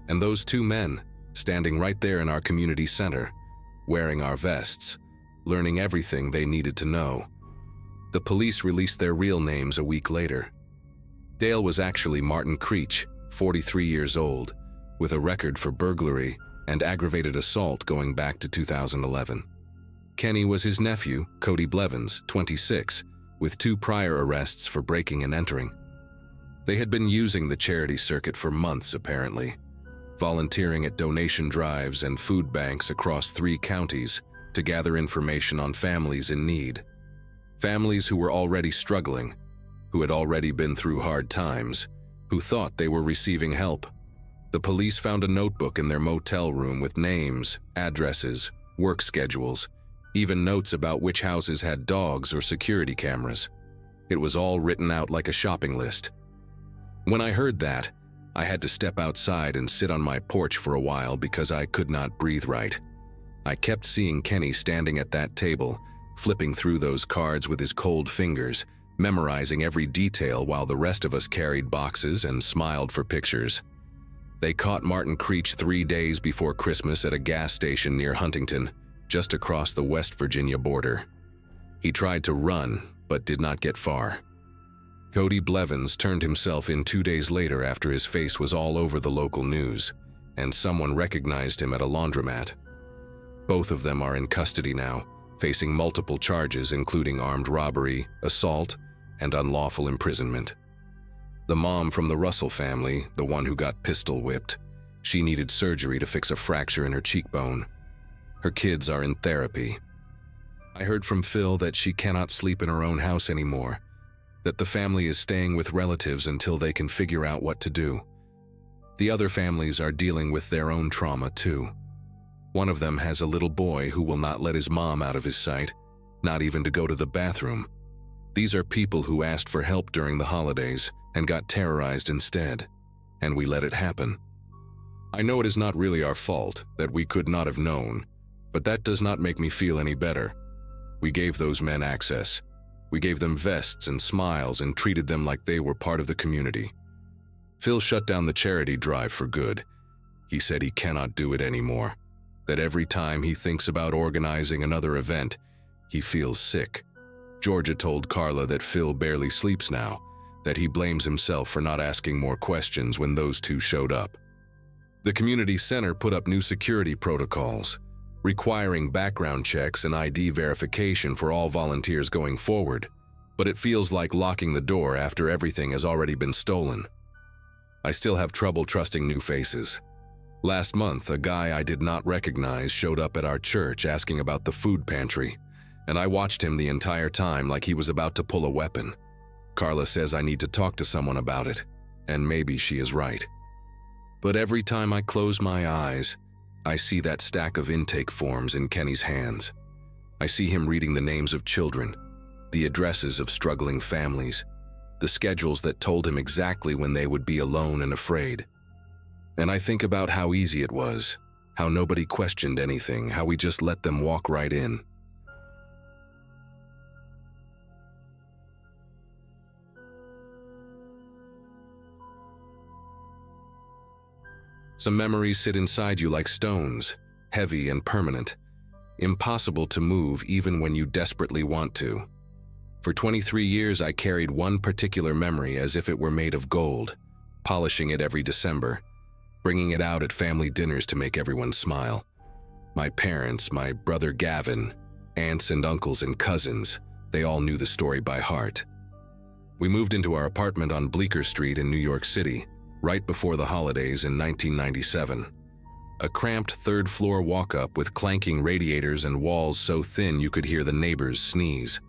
And those two men, standing right there in our community center, wearing our vests, learning everything they needed to know. The police released their real names a week later. Dale was actually Martin Creech, 43 years old, with a record for burglary and aggravated assault going back to 2011. Kenny was his nephew, Cody Blevins, 26, with 2 prior arrests for breaking and entering. They had been using the charity circuit for months, apparently, volunteering at donation drives and food banks across 3 counties to gather information on families in need. Families who were already struggling, who had already been through hard times, who thought they were receiving help. The police found a notebook in their motel room with names, addresses, work schedules, even notes about which houses had dogs or security cameras. It was all written out like a shopping list. When I heard that, I had to step outside and sit on my porch for a while because I could not breathe right. I kept seeing Kenny standing at that table, flipping through those cards with his cold fingers, memorizing every detail while the rest of us carried boxes and smiled for pictures. They caught Martin Creech 3 days before Christmas at a gas station near Huntington, just across the West Virginia border. He tried to run, but did not get far. Cody Blevins turned himself in 2 days later after his face was all over the local news, and someone recognized him at a laundromat. Both of them are in custody now, facing multiple charges including armed robbery, assault, and unlawful imprisonment. The mom from the Russell family, the one who got pistol whipped, she needed surgery to fix a fracture in her cheekbone. Her kids are in therapy. I heard from Phil that she cannot sleep in her own house anymore, that the family is staying with relatives until they can figure out what to do. The other families are dealing with their own trauma too. One of them has a little boy who will not let his mom out of his sight, not even to go to the bathroom. These are people who asked for help during the holidays and got terrorized instead, and we let it happen. I know it is not really our fault, that we could not have known, but that does not make me feel any better. We gave those men access. We gave them vests and smiles and treated them like they were part of the community. Phil shut down the charity drive for good. He said he cannot do it anymore, that every time he thinks about organizing another event, he feels sick. Georgia told Carla that Phil barely sleeps now, that he blames himself for not asking more questions when those two showed up. The community center put up new security protocols, requiring background checks and ID verification for all volunteers going forward, but it feels like locking the door after everything has already been stolen. I still have trouble trusting new faces. Last month, a guy I did not recognize showed up at our church asking about the food pantry, and I watched him the entire time like he was about to pull a weapon. Carla says I need to talk to someone about it, and maybe she is right. But every time I close my eyes, I see that stack of intake forms in Kenny's hands. I see him reading the names of children, the addresses of struggling families, the schedules that told him exactly when they would be alone and afraid. And I think about how easy it was, how nobody questioned anything, how we just let them walk right in. Some memories sit inside you like stones, heavy and permanent, impossible to move even when you desperately want to. For 23 years, I carried one particular memory as if it were made of gold, polishing it every December, bringing it out at family dinners to make everyone smile. My parents, my brother Gavin, aunts and uncles and cousins, they all knew the story by heart. We moved into our apartment on Bleecker Street in New York City, right before the holidays in 1997. A cramped third-floor walk-up with clanking radiators and walls so thin you could hear the neighbors sneeze.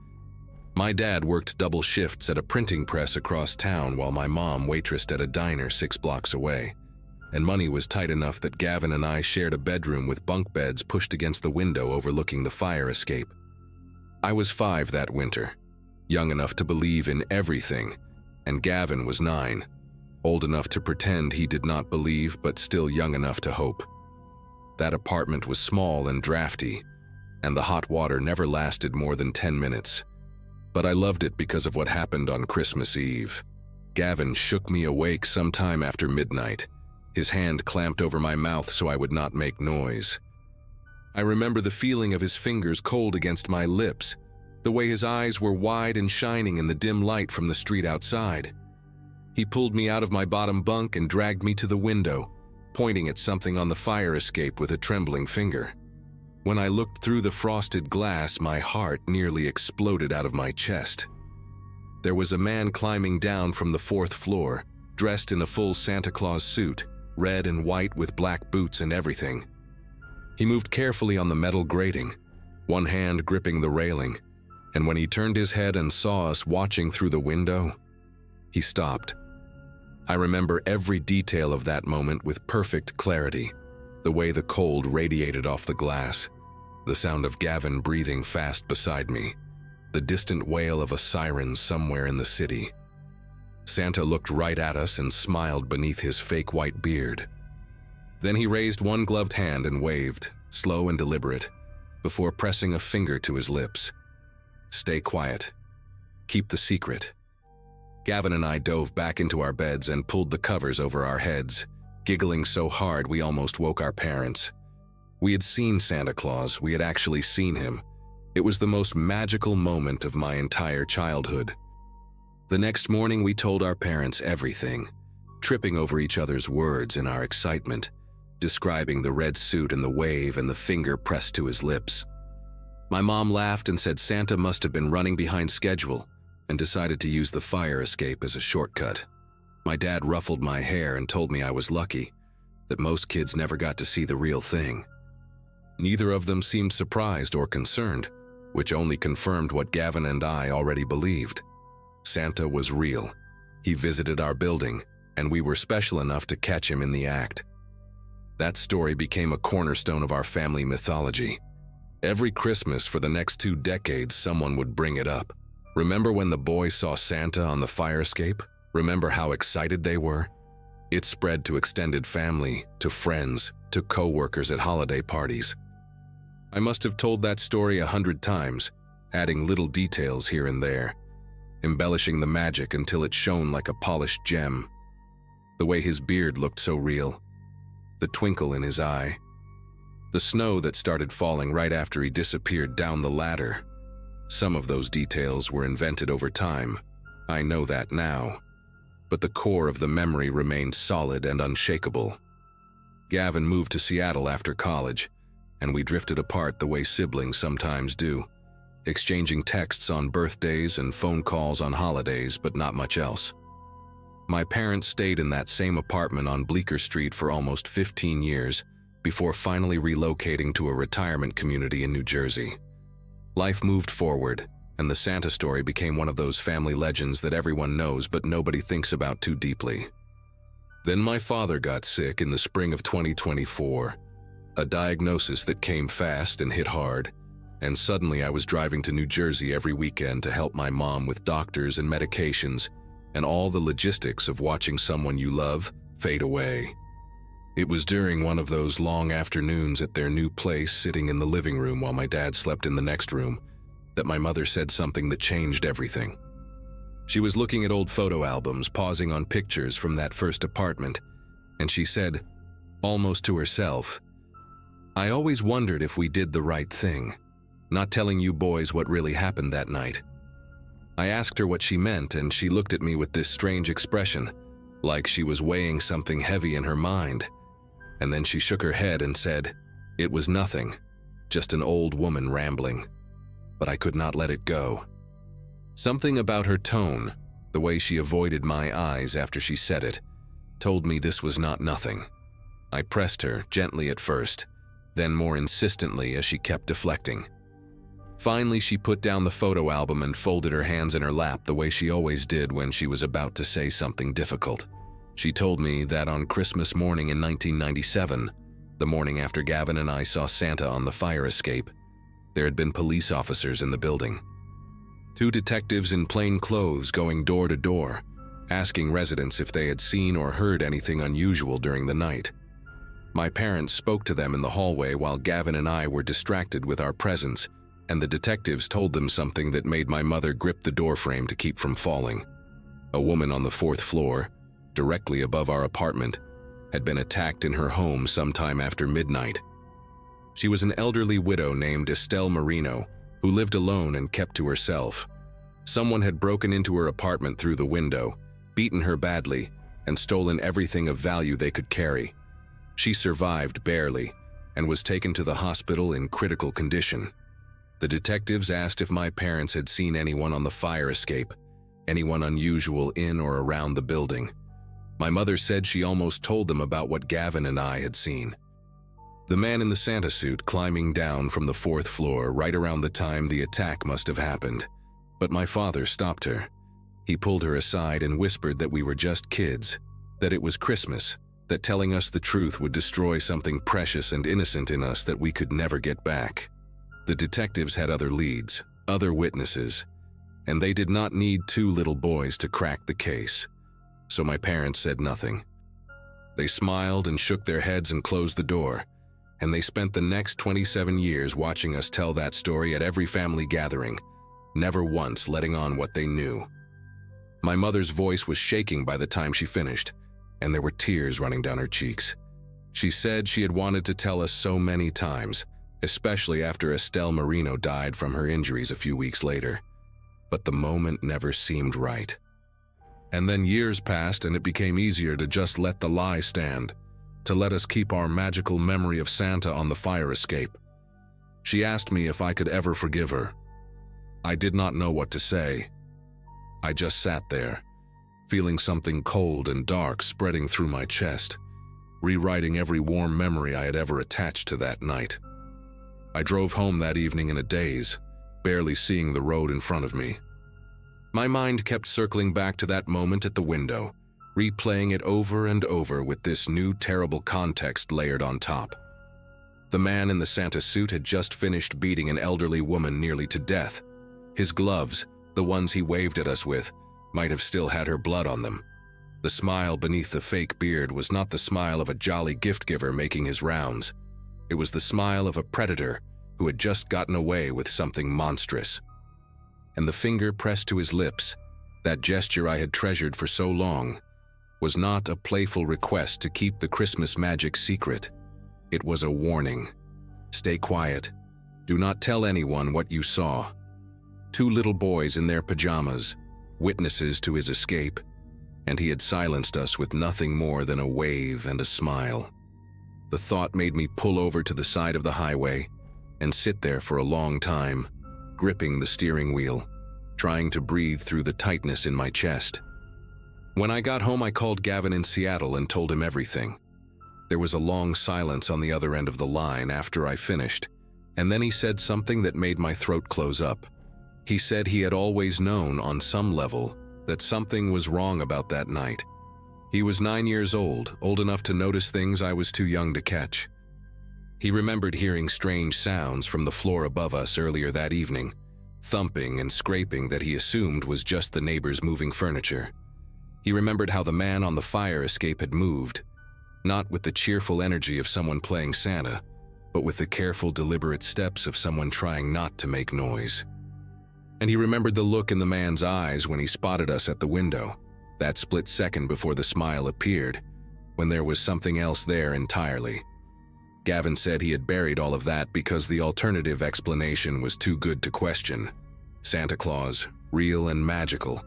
My dad worked double shifts at a printing press across town while my mom waitressed at a diner 6 blocks away, and money was tight enough that Gavin and I shared a bedroom with bunk beds pushed against the window overlooking the fire escape. I was 5 that winter, young enough to believe in everything, and Gavin was 9, old enough to pretend he did not believe but still young enough to hope. That apartment was small and drafty, and the hot water never lasted more than 10 minutes. But I loved it because of what happened on Christmas Eve. Gavin shook me awake sometime after midnight, his hand clamped over my mouth so I would not make noise. I remember the feeling of his fingers cold against my lips, the way his eyes were wide and shining in the dim light from the street outside. He pulled me out of my bottom bunk and dragged me to the window, pointing at something on the fire escape with a trembling finger. When I looked through the frosted glass, my heart nearly exploded out of my chest. There was a man climbing down from the 4th floor, dressed in a full Santa Claus suit, red and white with black boots and everything. He moved carefully on the metal grating, one hand gripping the railing, and when he turned his head and saw us watching through the window, he stopped. I remember every detail of that moment with perfect clarity, the way the cold radiated off the glass, the sound of Gavin breathing fast beside me, the distant wail of a siren somewhere in the city. Santa looked right at us and smiled beneath his fake white beard. Then he raised one gloved hand and waved, slow and deliberate, before pressing a finger to his lips. "Stay quiet. Keep the secret." Gavin and I dove back into our beds and pulled the covers over our heads, giggling so hard we almost woke our parents. We had seen Santa Claus, we had actually seen him. It was the most magical moment of my entire childhood. The next morning we told our parents everything, tripping over each other's words in our excitement, describing the red suit and the wave and the finger pressed to his lips. My mom laughed and said Santa must have been running behind schedule and decided to use the fire escape as a shortcut. My dad ruffled my hair and told me I was lucky, that most kids never got to see the real thing. Neither of them seemed surprised or concerned, which only confirmed what Gavin and I already believed. Santa was real. He visited our building, and we were special enough to catch him in the act. That story became a cornerstone of our family mythology. Every Christmas for the next 2 decades, someone would bring it up. Remember when the boys saw Santa on the fire escape? Remember how excited they were? It spread to extended family, to friends, to co-workers at holiday parties. I must have told that story 100 times, adding little details here and there, embellishing the magic until it shone like a polished gem. The way his beard looked so real, the twinkle in his eye, the snow that started falling right after he disappeared down the ladder. Some of those details were invented over time, I know that now, but the core of the memory remained solid and unshakable. Gavin moved to Seattle after college, and we drifted apart the way siblings sometimes do, exchanging texts on birthdays and phone calls on holidays, but not much else. My parents stayed in that same apartment on Bleecker Street for almost 15 years before finally relocating to a retirement community in New Jersey. Life moved forward, and the Santa story became one of those family legends that everyone knows but nobody thinks about too deeply. Then my father got sick in the spring of 2024, a diagnosis that came fast and hit hard, and suddenly I was driving to New Jersey every weekend to help my mom with doctors and medications and all the logistics of watching someone you love fade away. It was during one of those long afternoons at their new place, sitting in the living room while my dad slept in the next room, that my mother said something that changed everything. She was looking at old photo albums, pausing on pictures from that first apartment, and she said, almost to herself, "I always wondered if we did the right thing, not telling you boys what really happened that night." I asked her what she meant, and she looked at me with this strange expression, like she was weighing something heavy in her mind. And then she shook her head and said, "It was nothing, just an old woman rambling." But I could not let it go. Something about her tone, the way she avoided my eyes after she said it, told me this was not nothing. I pressed her, gently at first, then more insistently as she kept deflecting. Finally, she put down the photo album and folded her hands in her lap the way she always did when she was about to say something difficult. She told me that on Christmas morning in 1997, the morning after Gavin and I saw Santa on the fire escape, there had been police officers in the building. 2 detectives in plain clothes going door to door, asking residents if they had seen or heard anything unusual during the night. My parents spoke to them in the hallway while Gavin and I were distracted with our presents, and the detectives told them something that made my mother grip the doorframe to keep from falling. A woman on the 4th floor, directly above our apartment, had been attacked in her home sometime after midnight. She was an elderly widow named Estelle Marino, who lived alone and kept to herself. Someone had broken into her apartment through the window, beaten her badly, and stolen everything of value they could carry. She survived barely and was taken to the hospital in critical condition. The detectives asked if my parents had seen anyone on the fire escape, anyone unusual in or around the building. My mother said she almost told them about what Gavin and I had seen. The man in the Santa suit climbing down from the 4th floor right around the time the attack must have happened. But my father stopped her. He pulled her aside and whispered that we were just kids, that it was Christmas, that telling us the truth would destroy something precious and innocent in us that we could never get back. The detectives had other leads, other witnesses, and they did not need 2 little boys to crack the case. So my parents said nothing. They smiled and shook their heads and closed the door, and they spent the next 27 years watching us tell that story at every family gathering, never once letting on what they knew. My mother's voice was shaking by the time she finished, and there were tears running down her cheeks. She said she had wanted to tell us so many times, especially after Estelle Marino died from her injuries a few weeks later. But the moment never seemed right. And then years passed and it became easier to just let the lie stand, to let us keep our magical memory of Santa on the fire escape. She asked me if I could ever forgive her. I did not know what to say. I just sat there, feeling something cold and dark spreading through my chest, rewriting every warm memory I had ever attached to that night. I drove home that evening in a daze, barely seeing the road in front of me. My mind kept circling back to that moment at the window, replaying it over and over with this new terrible context layered on top. The man in the Santa suit had just finished beating an elderly woman nearly to death. His gloves, the ones he waved at us with, might have still had her blood on them. The smile beneath the fake beard was not the smile of a jolly gift-giver making his rounds. It was the smile of a predator who had just gotten away with something monstrous. And the finger pressed to his lips, that gesture I had treasured for so long, was not a playful request to keep the Christmas magic secret. It was a warning. Stay quiet. Do not tell anyone what you saw. 2 little boys in their pajamas, witnesses to his escape, and he had silenced us with nothing more than a wave and a smile. The thought made me pull over to the side of the highway and sit there for a long time, gripping the steering wheel, trying to breathe through the tightness in my chest. When I got home, I called Gavin in Seattle and told him everything. There was a long silence on the other end of the line after I finished, and then he said something that made my throat close up. He said he had always known on some level that something was wrong about that night. He was 9 years old enough to notice things I was too young to catch. He remembered hearing strange sounds from the floor above us earlier that evening, thumping and scraping that he assumed was just the neighbors moving furniture. He remembered how the man on the fire escape had moved, not with the cheerful energy of someone playing Santa, but with the careful, deliberate steps of someone trying not to make noise. And he remembered the look in the man's eyes when he spotted us at the window, that split second before the smile appeared, when there was something else there entirely. Gavin said he had buried all of that because the alternative explanation was too good to question. Santa Claus, real and magical,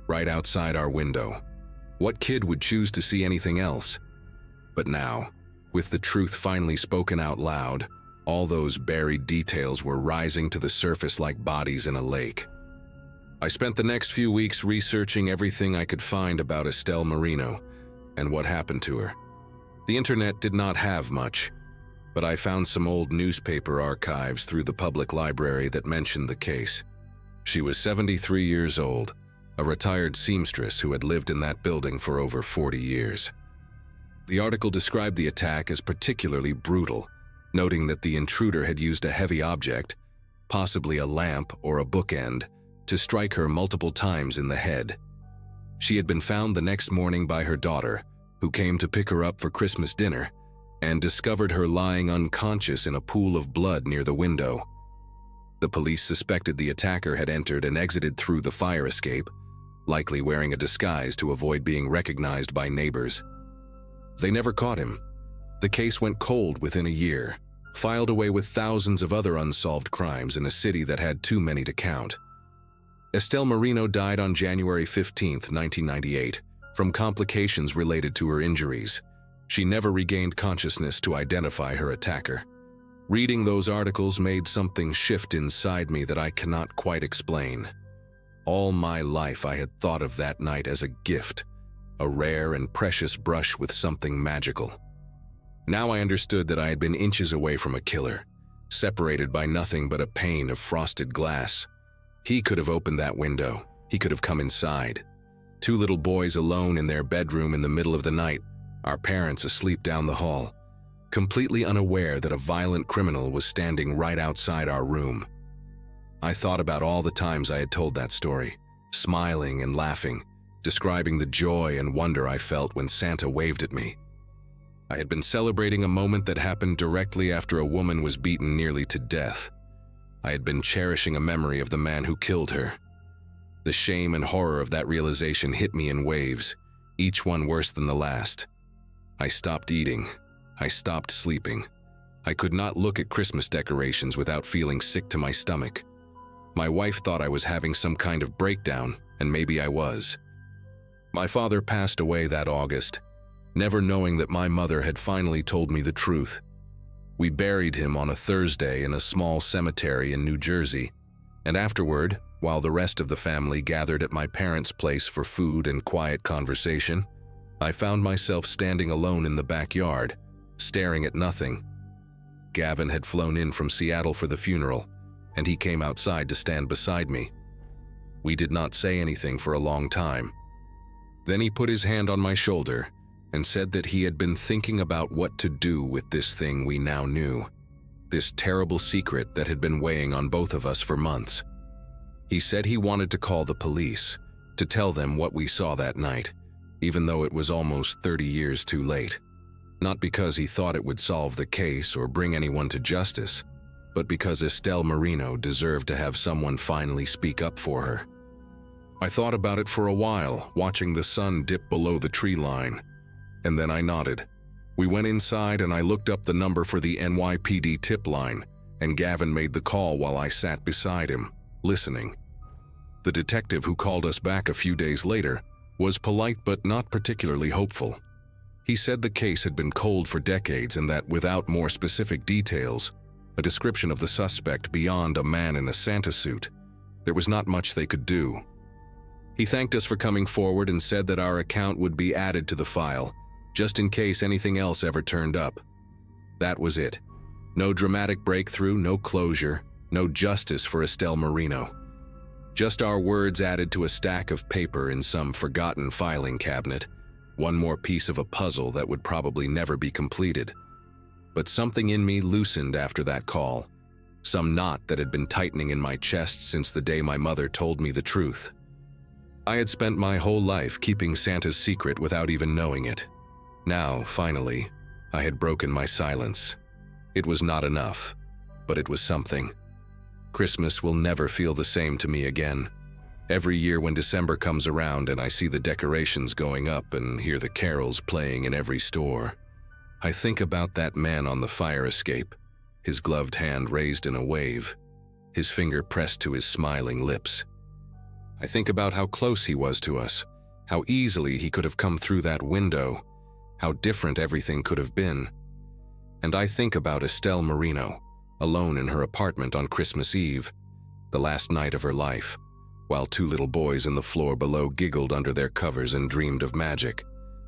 right outside our window. What kid would choose to see anything else? But now, with the truth finally spoken out loud, all those buried details were rising to the surface like bodies in a lake. I spent the next few weeks researching everything I could find about Estelle Marino and what happened to her. The internet did not have much, but I found some old newspaper archives through the public library that mentioned the case. She was 73 years old, a retired seamstress who had lived in that building for over 40 years. The article described the attack as particularly brutal, noting that the intruder had used a heavy object, possibly a lamp or a bookend, to strike her multiple times in the head. She had been found the next morning by her daughter, who came to pick her up for Christmas dinner, and discovered her lying unconscious in a pool of blood near the window. The police suspected the attacker had entered and exited through the fire escape, likely wearing a disguise to avoid being recognized by neighbors. They never caught him. The case went cold within a year, filed away with thousands of other unsolved crimes in a city that had too many to count. Estelle Marino died on January 15, 1998, from complications related to her injuries. She never regained consciousness to identify her attacker. Reading those articles made something shift inside me that I cannot quite explain. All my life I had thought of that night as a gift, a rare and precious brush with something magical. Now I understood that I had been inches away from a killer, separated by nothing but a pane of frosted glass. He could have opened that window. He could have come inside. Two little boys alone in their bedroom in the middle of the night, our parents asleep down the hall, completely unaware that a violent criminal was standing right outside our room. I thought about all the times I had told that story, smiling and laughing, describing the joy and wonder I felt when Santa waved at me. I had been celebrating a moment that happened directly after a woman was beaten nearly to death. I had been cherishing a memory of the man who killed her. The shame and horror of that realization hit me in waves, each one worse than the last. I stopped eating. I stopped sleeping. I could not look at Christmas decorations without feeling sick to my stomach. My wife thought I was having some kind of breakdown, and maybe I was. My father passed away that August, never knowing that my mother had finally told me the truth. We buried him on a Thursday in a small cemetery in New Jersey, and afterward, while the rest of the family gathered at my parents' place for food and quiet conversation, I found myself standing alone in the backyard, staring at nothing. Gavin had flown in from Seattle for the funeral, and he came outside to stand beside me. We did not say anything for a long time. Then he put his hand on my shoulder and said that he had been thinking about what to do with this thing we now knew, this terrible secret that had been weighing on both of us for months. He said he wanted to call the police, to tell them what we saw that night, even though it was almost 30 years too late. Not because he thought it would solve the case or bring anyone to justice, but because Estelle Marino deserved to have someone finally speak up for her. I thought about it for a while, watching the sun dip below the tree line, and then I nodded. We went inside and I looked up the number for the NYPD tip line, and Gavin made the call while I sat beside him, listening. The detective who called us back a few days later was polite but not particularly hopeful. He said the case had been cold for decades and that without more specific details, a description of the suspect beyond a man in a Santa suit, there was not much they could do. He thanked us for coming forward and said that our account would be added to the file, just in case anything else ever turned up. That was it. No dramatic breakthrough, no closure, no justice for Estelle Marino. Just our words added to a stack of paper in some forgotten filing cabinet, one more piece of a puzzle that would probably never be completed. But something in me loosened after that call, some knot that had been tightening in my chest since the day my mother told me the truth. I had spent my whole life keeping Santa's secret without even knowing it. Now, finally, I had broken my silence. It was not enough, but it was something. Christmas will never feel the same to me again. Every year when December comes around and I see the decorations going up and hear the carols playing in every store, I think about that man on the fire escape, his gloved hand raised in a wave, his finger pressed to his smiling lips. I think about how close he was to us, how easily he could have come through that window, how different everything could have been. And I think about Estelle Marino, alone in her apartment on Christmas Eve, the last night of her life, while two little boys in the floor below giggled under their covers and dreamed of magic.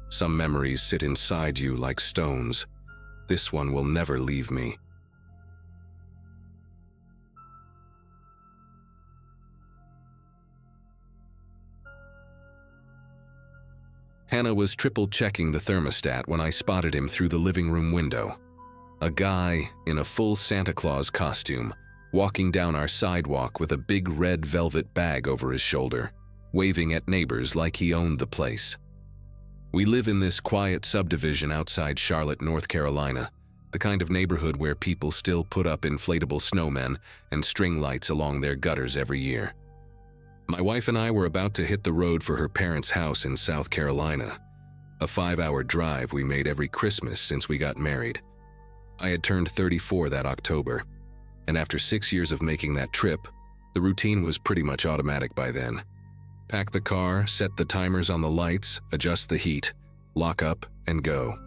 Some memories sit inside you like stones. This one will never leave me. Hannah was triple-checking the thermostat when I spotted him through the living room window. A guy in a full Santa Claus costume, walking down our sidewalk with a big red velvet bag over his shoulder. waving at neighbors like he owned the place. We live in this quiet subdivision outside Charlotte, North Carolina, the kind of neighborhood where people still put up inflatable snowmen and string lights along their gutters every year. My wife and I were about to hit the road for her parents' house in South Carolina, a 5-hour drive we made every Christmas since we got married. I had turned 34 that October, and after 6 years of making that trip, the routine was pretty much automatic by then. Pack the car, set the timers on the lights, adjust the heat, lock up, and go.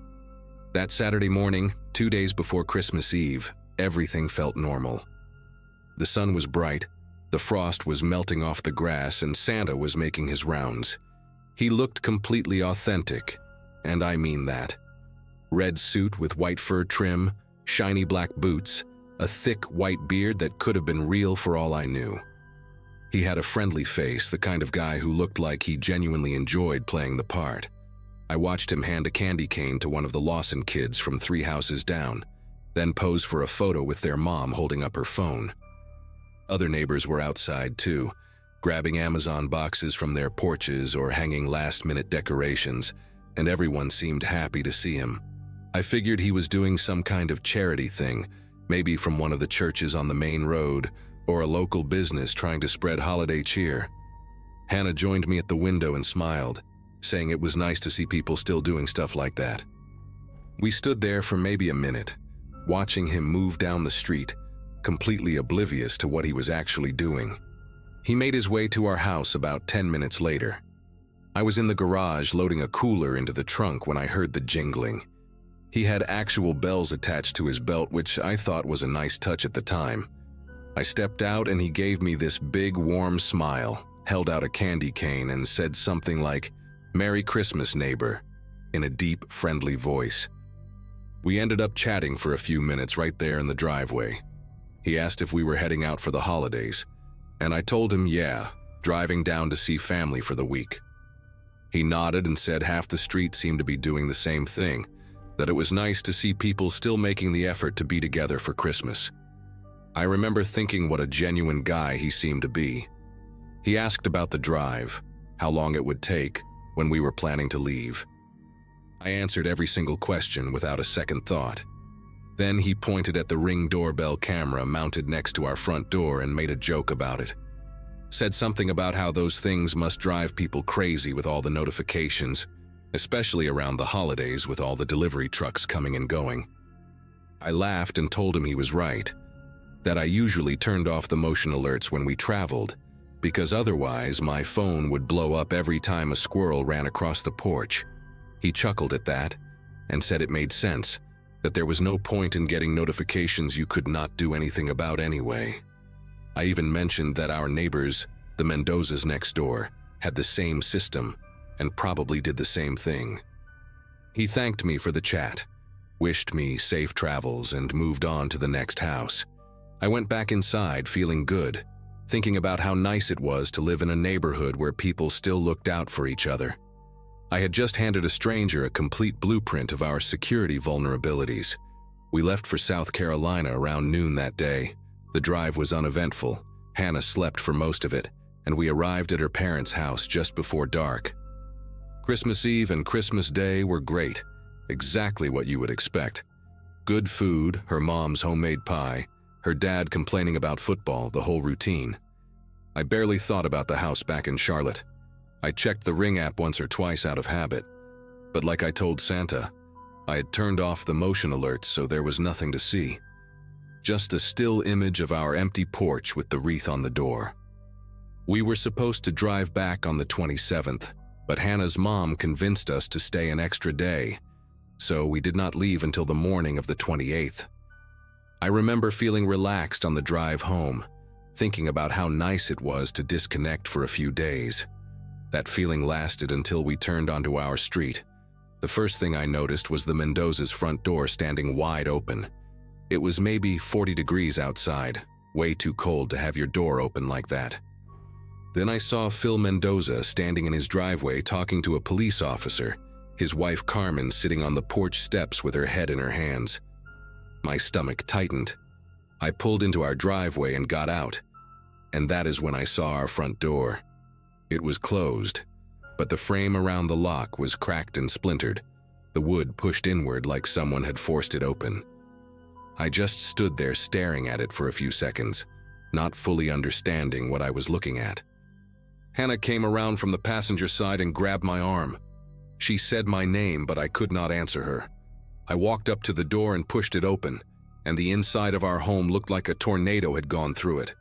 That Saturday morning, 2 days before Christmas Eve, everything felt normal. The sun was bright, the frost was melting off the grass, and Santa was making his rounds. He looked completely authentic, and I mean that. Red suit with white fur trim, shiny black boots, a thick white beard that could have been real for all I knew. He had a friendly face, the kind of guy who looked like he genuinely enjoyed playing the part. I watched him hand a candy cane to one of the Lawson kids from 3 houses down, then pose for a photo with their mom holding up her phone. Other neighbors were outside too, grabbing Amazon boxes from their porches or hanging last-minute decorations, and everyone seemed happy to see him. I figured he was doing some kind of charity thing, maybe from one of the churches on the main road, or a local business trying to spread holiday cheer. Hannah joined me at the window and smiled, saying it was nice to see people still doing stuff like that. We stood there for maybe a minute, watching him move down the street, completely oblivious to what he was actually doing. He made his way to our house about 10 minutes later. I was in the garage loading a cooler into the trunk when I heard the jingling. He had actual bells attached to his belt, which I thought was a nice touch at the time. I stepped out and he gave me this big, warm smile, held out a candy cane and said something like, "Merry Christmas, neighbor," in a deep, friendly voice. We ended up chatting for a few minutes right there in the driveway. He asked if we were heading out for the holidays, and I told him, yeah, driving down to see family for the week. He nodded and said half the street seemed to be doing the same thing, that it was nice to see people still making the effort to be together for Christmas. I remember thinking what a genuine guy he seemed to be. He asked about the drive, how long it would take, when we were planning to leave. I answered every single question without a second thought. Then he pointed at the Ring doorbell camera mounted next to our front door and made a joke about it. Said something about how those things must drive people crazy with all the notifications, especially around the holidays with all the delivery trucks coming and going. I laughed and told him he was right, that I usually turned off the motion alerts when we traveled, because otherwise my phone would blow up every time a squirrel ran across the porch. He chuckled at that and said it made sense, that there was no point in getting notifications you could not do anything about anyway. I even mentioned that our neighbors, the Mendozas next door, had the same system and probably did the same thing. He thanked me for the chat, wished me safe travels, and moved on to the next house. I went back inside feeling good, thinking about how nice it was to live in a neighborhood where people still looked out for each other. I had just handed a stranger a complete blueprint of our security vulnerabilities. We left for South Carolina around noon that day. The drive was uneventful. Hannah slept for most of it, and we arrived at her parents' house just before dark. Christmas Eve and Christmas Day were great, exactly what you would expect. Good food, her mom's homemade pie, her dad complaining about football, the whole routine. I barely thought about the house back in Charlotte. I checked the Ring app once or twice out of habit, but like I told Santa, I had turned off the motion alerts so there was nothing to see. Just a still image of our empty porch with the wreath on the door. We were supposed to drive back on the 27th, but Hannah's mom convinced us to stay an extra day, so we did not leave until the morning of the 28th. I remember feeling relaxed on the drive home, thinking about how nice it was to disconnect for a few days. That feeling lasted until we turned onto our street. The first thing I noticed was the Mendoza's front door standing wide open. It was maybe 40 degrees outside, way too cold to have your door open like that. Then I saw Phil Mendoza standing in his driveway talking to a police officer, his wife Carmen sitting on the porch steps with her head in her hands. My stomach tightened. I pulled into our driveway and got out, and that is when I saw our front door. It was closed, but the frame around the lock was cracked and splintered, the wood pushed inward like someone had forced it open. I just stood there staring at it for a few seconds, not fully understanding what I was looking at. Hannah came around from the passenger side and grabbed my arm. She said my name, but I could not answer her. I walked up to the door and pushed it open, and the inside of our home looked like a tornado had gone through it.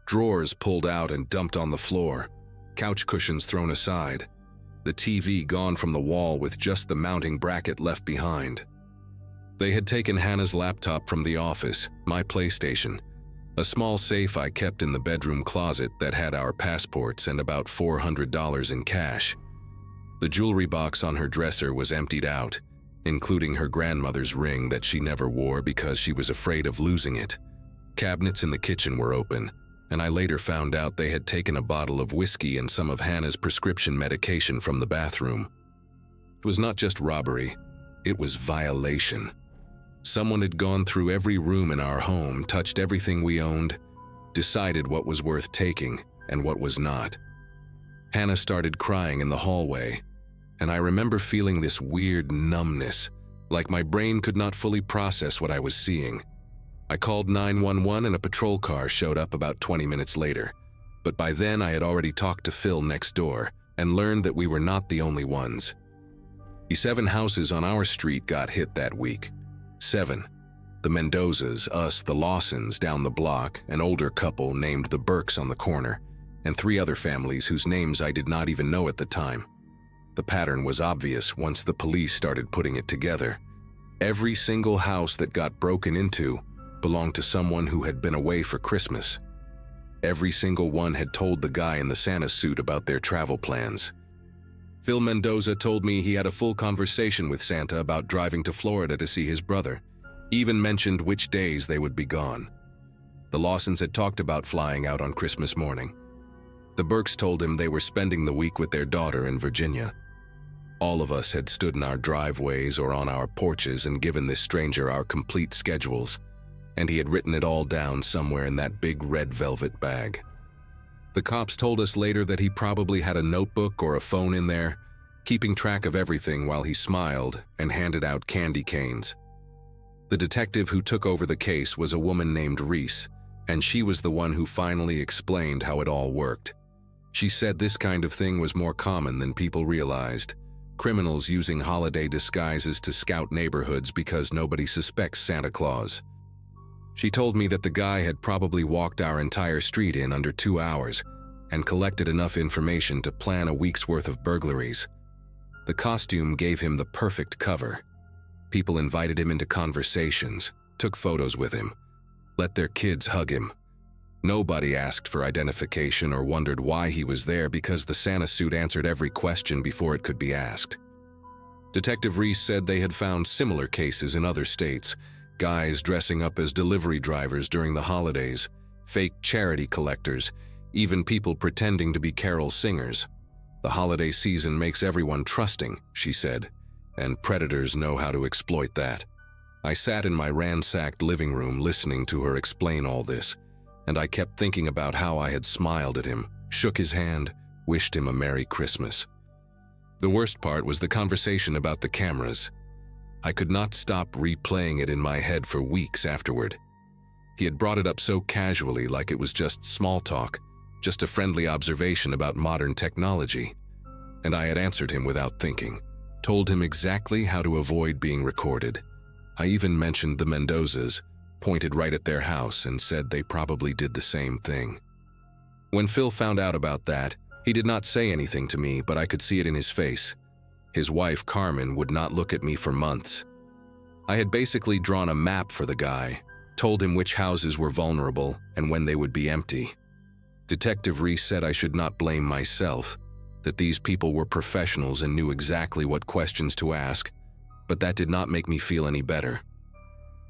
Drawers pulled out and dumped on the floor, couch cushions thrown aside, the TV gone from the wall with just the mounting bracket left behind. They had taken Hannah's laptop from the office, my PlayStation, a small safe I kept in the bedroom closet that had our passports and about $400 in cash. The jewelry box on her dresser was emptied out, including her grandmother's ring that she never wore because she was afraid of losing it. Cabinets in the kitchen were open, and I later found out they had taken a bottle of whiskey and some of Hannah's prescription medication from the bathroom. It was not just robbery, it was violation. Someone had gone through every room in our home, touched everything we owned, decided what was worth taking and what was not. Hannah started crying in the hallway, and I remember feeling this weird numbness, like my brain could not fully process what I was seeing. I called 911 and a patrol car showed up about 20 minutes later, but by then I had already talked to Phil next door and learned that we were not the only ones. The 7 houses on our street got hit that week. 7. The Mendozas, us, the Lawsons down the block, an older couple named the Burks on the corner, and 3 other families whose names I did not even know at the time. The pattern was obvious once the police started putting it together. Every single house that got broken into belonged to someone who had been away for Christmas. Every single one had told the guy in the Santa suit about their travel plans. Phil Mendoza told me he had a full conversation with Santa about driving to Florida to see his brother, even mentioned which days they would be gone. The Lawsons had talked about flying out on Christmas morning. The Burks told him they were spending the week with their daughter in Virginia. All of us had stood in our driveways or on our porches and given this stranger our complete schedules, and he had written it all down somewhere in that big red velvet bag. The cops told us later that he probably had a notebook or a phone in there, keeping track of everything while he smiled and handed out candy canes. The detective who took over the case was a woman named Reese, and she was the one who finally explained how it all worked. She said this kind of thing was more common than people realized, criminals using holiday disguises to scout neighborhoods because nobody suspects Santa Claus. She told me that the guy had probably walked our entire street in under 2 hours and collected enough information to plan a week's worth of burglaries. The costume gave him the perfect cover. People invited him into conversations, took photos with him, let their kids hug him. Nobody asked for identification or wondered why he was there because the Santa suit answered every question before it could be asked. Detective Reese said they had found similar cases in other states, guys dressing up as delivery drivers during the holidays, fake charity collectors, even people pretending to be carol singers. The holiday season makes everyone trusting, she said, and predators know how to exploit that. I sat in my ransacked living room listening to her explain all this, and I kept thinking about how I had smiled at him, shook his hand, wished him a Merry Christmas. The worst part was the conversation about the cameras. I could not stop replaying it in my head for weeks afterward. He had brought it up so casually, like it was just small talk, just a friendly observation about modern technology. And I had answered him without thinking, told him exactly how to avoid being recorded. I even mentioned the Mendozas, pointed right at their house and said they probably did the same thing. When Phil found out about that, he did not say anything to me, but I could see it in his face. His wife, Carmen, would not look at me for months. I had basically drawn a map for the guy, told him which houses were vulnerable and when they would be empty. Detective Reese said I should not blame myself, that these people were professionals and knew exactly what questions to ask, but that did not make me feel any better.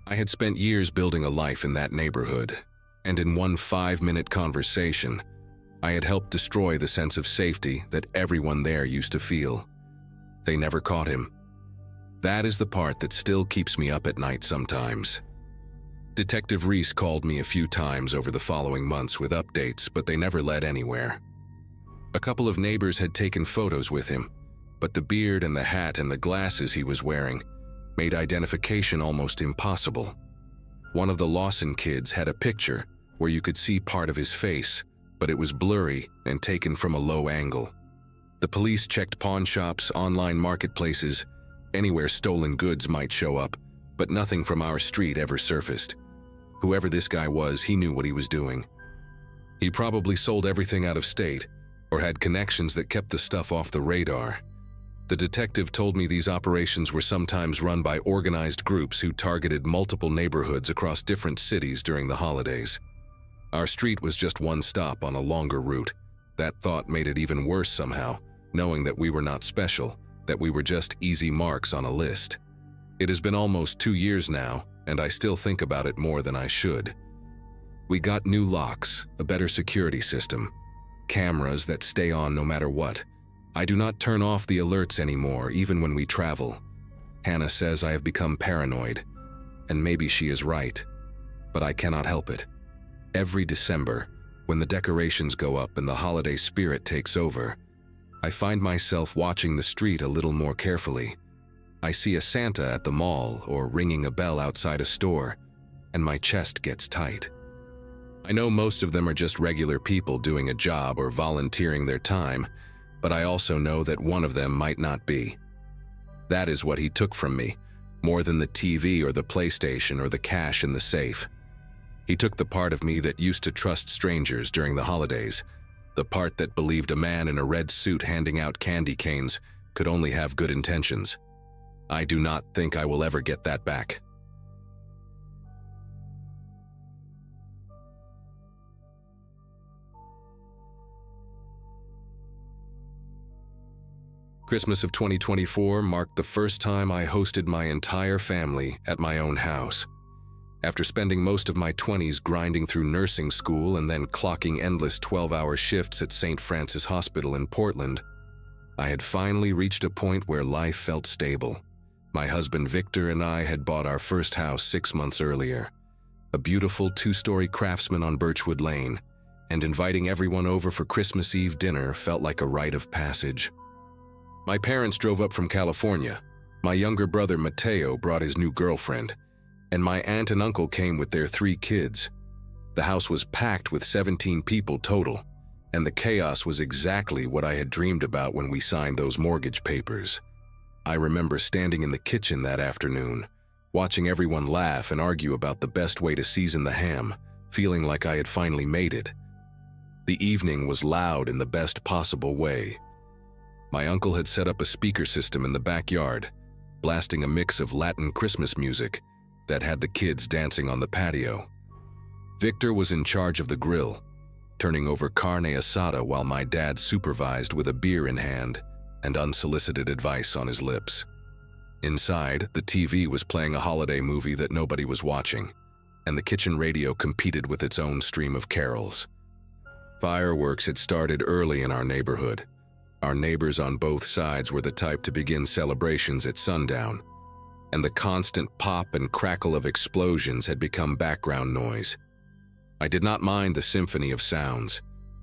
I had spent years building a life in that neighborhood, and in one 5-minute conversation, I had helped destroy the sense of safety that everyone there used to feel. They never caught him. That is the part that still keeps me up at night sometimes. Detective Reese called me a few times over the following months with updates, but they never led anywhere. A couple of neighbors had taken photos with him, but the beard and the hat and the glasses he was wearing made identification almost impossible. One of the Lawson kids had a picture where you could see part of his face, but it was blurry and taken from a low angle. The police checked pawn shops, online marketplaces, anywhere stolen goods might show up, but nothing from our street ever surfaced. Whoever this guy was, he knew what he was doing. He probably sold everything out of state, or had connections that kept the stuff off the radar. The detective told me these operations were sometimes run by organized groups who targeted multiple neighborhoods across different cities during the holidays. Our street was just one stop on a longer route. That thought made it even worse somehow, knowing that we were not special, that we were just easy marks on a list. It has been almost 2 years now, and I still think about it more than I should. We got new locks, a better security system, cameras that stay on no matter what. I do not turn off the alerts anymore, even when we travel. Hannah says I have become paranoid, and maybe she is right, but I cannot help it. Every December, when the decorations go up and the holiday spirit takes over, I find myself watching the street a little more carefully. I see a Santa at the mall or ringing a bell outside a store, and my chest gets tight. I know most of them are just regular people doing a job or volunteering their time, but I also know that one of them might not be. That is what he took from me, more than the TV or the PlayStation or the cash in the safe. He took the part of me that used to trust strangers during the holidays, the part that believed a man in a red suit handing out candy canes could only have good intentions. I do not think I will ever get that back. Christmas of 2024 marked the first time I hosted my entire family at my own house. After spending most of my 20s grinding through nursing school and then clocking endless 12-hour shifts at St. Francis Hospital in Portland, I had finally reached a point where life felt stable. My husband Victor and I had bought our first house 6 months earlier, a beautiful 2-story Craftsman on Birchwood Lane, and inviting everyone over for Christmas Eve dinner felt like a rite of passage. My parents drove up from California. My younger brother Mateo brought his new girlfriend, and my aunt and uncle came with their 3 kids. The house was packed with 17 people total, and the chaos was exactly what I had dreamed about when we signed those mortgage papers. I remember standing in the kitchen that afternoon, watching everyone laugh and argue about the best way to season the ham, feeling like I had finally made it. The evening was loud in the best possible way. My uncle had set up a speaker system in the backyard, blasting a mix of Latin Christmas music that had the kids dancing on the patio. Victor was in charge of the grill, turning over carne asada while my dad supervised with a beer in hand and unsolicited advice on his lips. Inside, the TV was playing a holiday movie that nobody was watching, and the kitchen radio competed with its own stream of carols. Fireworks had started early in our neighborhood. Our neighbors on both sides were the type to begin celebrations at sundown, and the constant pop and crackle of explosions had become background noise. I did not mind the symphony of sounds.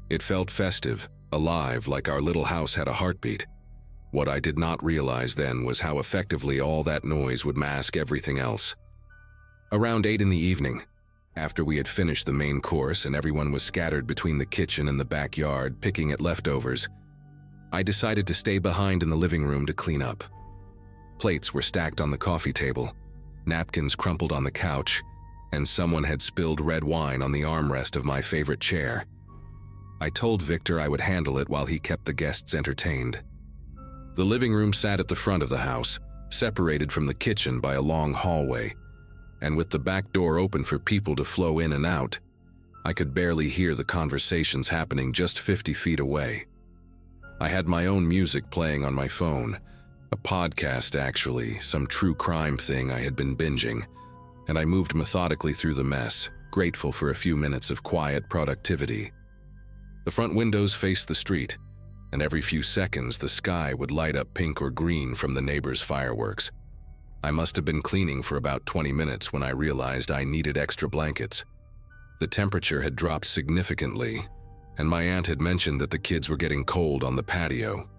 It felt festive, alive, like our little house had a heartbeat. What I did not realize then was how effectively all that noise would mask everything else. Around 8 in the evening, after we had finished the main course and everyone was scattered between the kitchen and the backyard picking at leftovers, I decided to stay behind in the living room to clean up. Plates were stacked on the coffee table, napkins crumpled on the couch, and someone had spilled red wine on the armrest of my favorite chair. I told Victor I would handle it while he kept the guests entertained. The living room sat at the front of the house, separated from the kitchen by a long hallway, and with the back door open for people to flow in and out, I could barely hear the conversations happening just 50 feet away. I had my own music playing on my phone, a podcast actually, some true crime thing I had been binging, and I moved methodically through the mess, grateful for a few minutes of quiet productivity. The front windows faced the street, and every few seconds the sky would light up pink or green from the neighbors' fireworks. I must have been cleaning for about 20 minutes when I realized I needed extra blankets. The temperature had dropped significantly, and my aunt had mentioned that the kids were getting cold on the patio.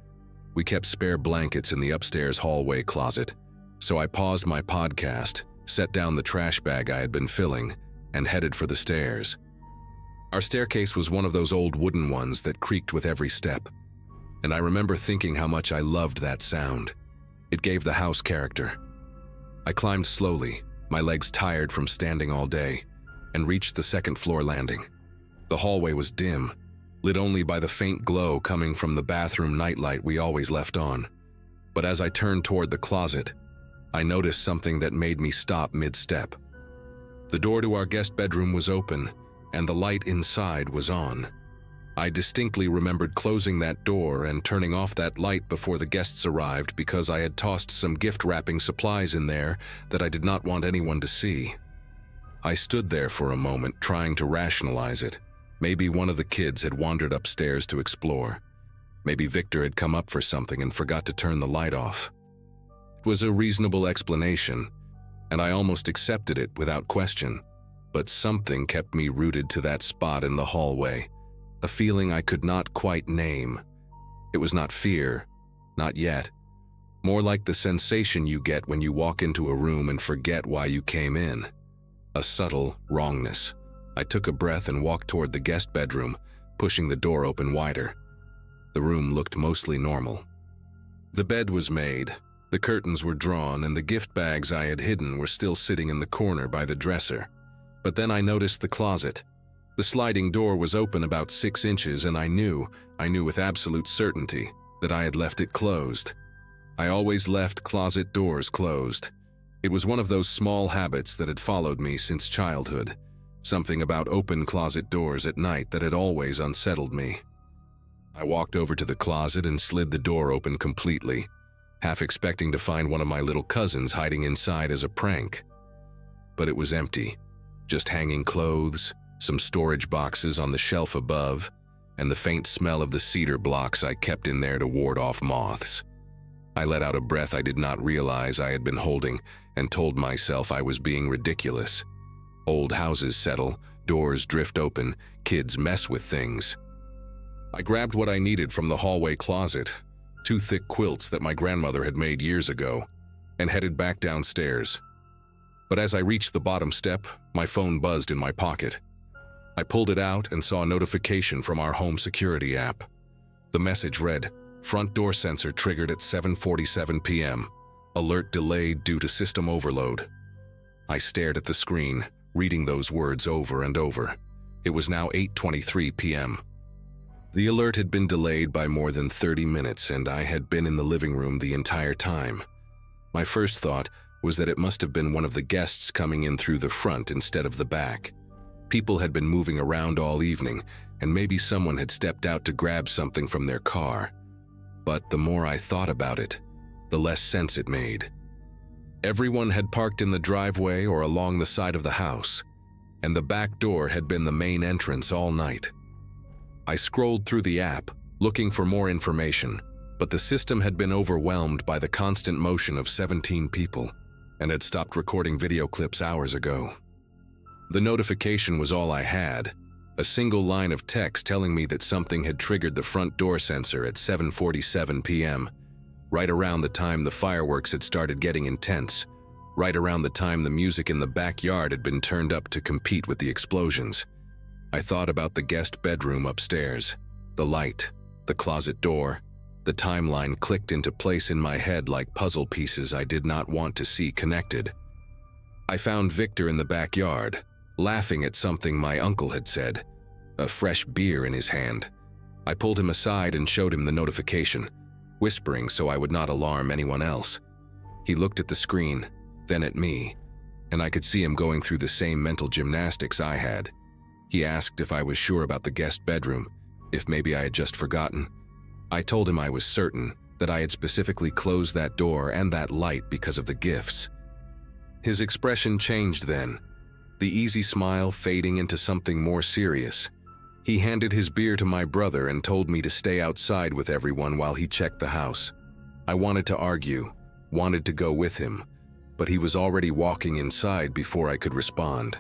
We kept spare blankets in the upstairs hallway closet, so I paused my podcast, set down the trash bag I had been filling, and headed for the stairs. Our staircase was one of those old wooden ones that creaked with every step, and I remember thinking how much I loved that sound. It gave the house character. I climbed slowly, my legs tired from standing all day, and reached the second-floor landing. The hallway was dim, lit only by the faint glow coming from the bathroom nightlight we always left on. But as I turned toward the closet, I noticed something that made me stop mid-step. The door to our guest bedroom was open, and the light inside was on. I distinctly remembered closing that door and turning off that light before the guests arrived because I had tossed some gift-wrapping supplies in there that I did not want anyone to see. I stood there for a moment trying to rationalize it. Maybe one of the kids had wandered upstairs to explore. Maybe Victor had come up for something and forgot to turn the light off. It was a reasonable explanation, and I almost accepted it without question. But something kept me rooted to that spot in the hallway, a feeling I could not quite name. It was not fear, not yet. More like the sensation you get when you walk into a room and forget why you came in. A subtle wrongness. I took a breath and walked toward the guest bedroom, pushing the door open wider. The room looked mostly normal. The bed was made, the curtains were drawn, and the gift bags I had hidden were still sitting in the corner by the dresser. But then I noticed the closet. The sliding door was open about 6 inches, and I knew with absolute certainty that I had left it closed. I always left closet doors closed. It was one of those small habits that had followed me since childhood. Something about open closet doors at night that had always unsettled me. I walked over to the closet and slid the door open completely, half expecting to find one of my little cousins hiding inside as a prank. But it was empty, just hanging clothes, some storage boxes on the shelf above, and the faint smell of the cedar blocks I kept in there to ward off moths. I let out a breath I did not realize I had been holding and told myself I was being ridiculous. Old houses settle, doors drift open, kids mess with things. I grabbed what I needed from the hallway closet, 2 thick quilts that my grandmother had made years ago, and headed back downstairs. But as I reached the bottom step, my phone buzzed in my pocket. I pulled it out and saw a notification from our home security app. The message read, "Front door sensor triggered at 7:47 p.m. Alert delayed due to system overload." I stared at the screen, reading those words over and over. It was now 8:23 p.m. The alert had been delayed by more than 30 minutes, and I had been in the living room the entire time. My first thought was that it must have been one of the guests coming in through the front instead of the back. People had been moving around all evening, and maybe someone had stepped out to grab something from their car. But the more I thought about it, the less sense it made. Everyone had parked in the driveway or along the side of the house, and the back door had been the main entrance all night. I scrolled through the app, looking for more information, but the system had been overwhelmed by the constant motion of 17 people, and had stopped recording video clips hours ago. The notification was all I had, a single line of text telling me that something had triggered the front door sensor at 7:47 p.m., right around the time the fireworks had started getting intense, right around the time the music in the backyard had been turned up to compete with the explosions. I thought about the guest bedroom upstairs, the light, the closet door. The timeline clicked into place in my head like puzzle pieces I did not want to see connected. I found Victor in the backyard, laughing at something my uncle had said, a fresh beer in his hand. I pulled him aside and showed him the notification, whispering so I would not alarm anyone else. He looked at the screen, then at me, and I could see him going through the same mental gymnastics I had. He asked if I was sure about the guest bedroom, if maybe I had just forgotten. I told him I was certain, that I had specifically closed that door and that light because of the gifts. His expression changed then, the easy smile fading into something more serious. He handed his beer to my brother and told me to stay outside with everyone while he checked the house. I wanted to argue, wanted to go with him, but he was already walking inside before I could respond.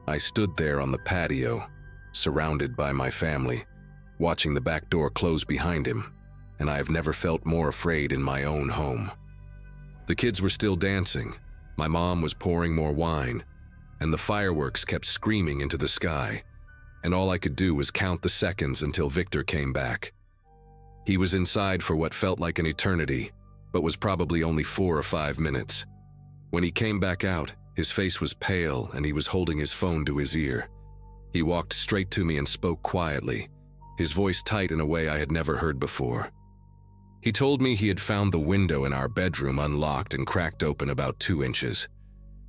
I stood there on the patio, surrounded by my family, watching the back door close behind him, and I have never felt more afraid in my own home. The kids were still dancing, my mom was pouring more wine, and the fireworks kept screaming into the sky, and all I could do was count the seconds until Victor came back. He was inside for what felt like an eternity, but was probably only 4 or 5 minutes. When he came back out, his face was pale and he was holding his phone to his ear. He walked straight to me and spoke quietly, his voice tight in a way I had never heard before. He told me he had found the window in our bedroom unlocked and cracked open about 2 inches.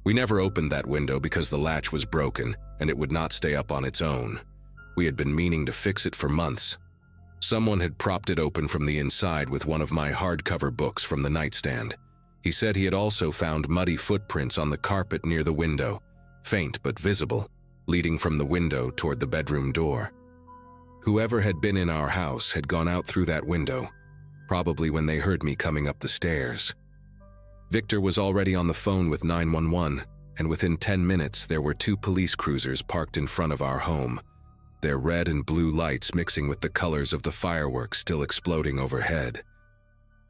We never opened that window because the latch was broken and it would not stay up on its own. We had been meaning to fix it for months. Someone had propped it open from the inside with one of my hardcover books from the nightstand. He said he had also found muddy footprints on the carpet near the window, faint but visible, leading from the window toward the bedroom door. Whoever had been in our house had gone out through that window, probably when they heard me coming up the stairs. Victor was already on the phone with 911, and within 10 minutes there were 2 police cruisers parked in front of our home, their red and blue lights mixing with the colors of the fireworks still exploding overhead.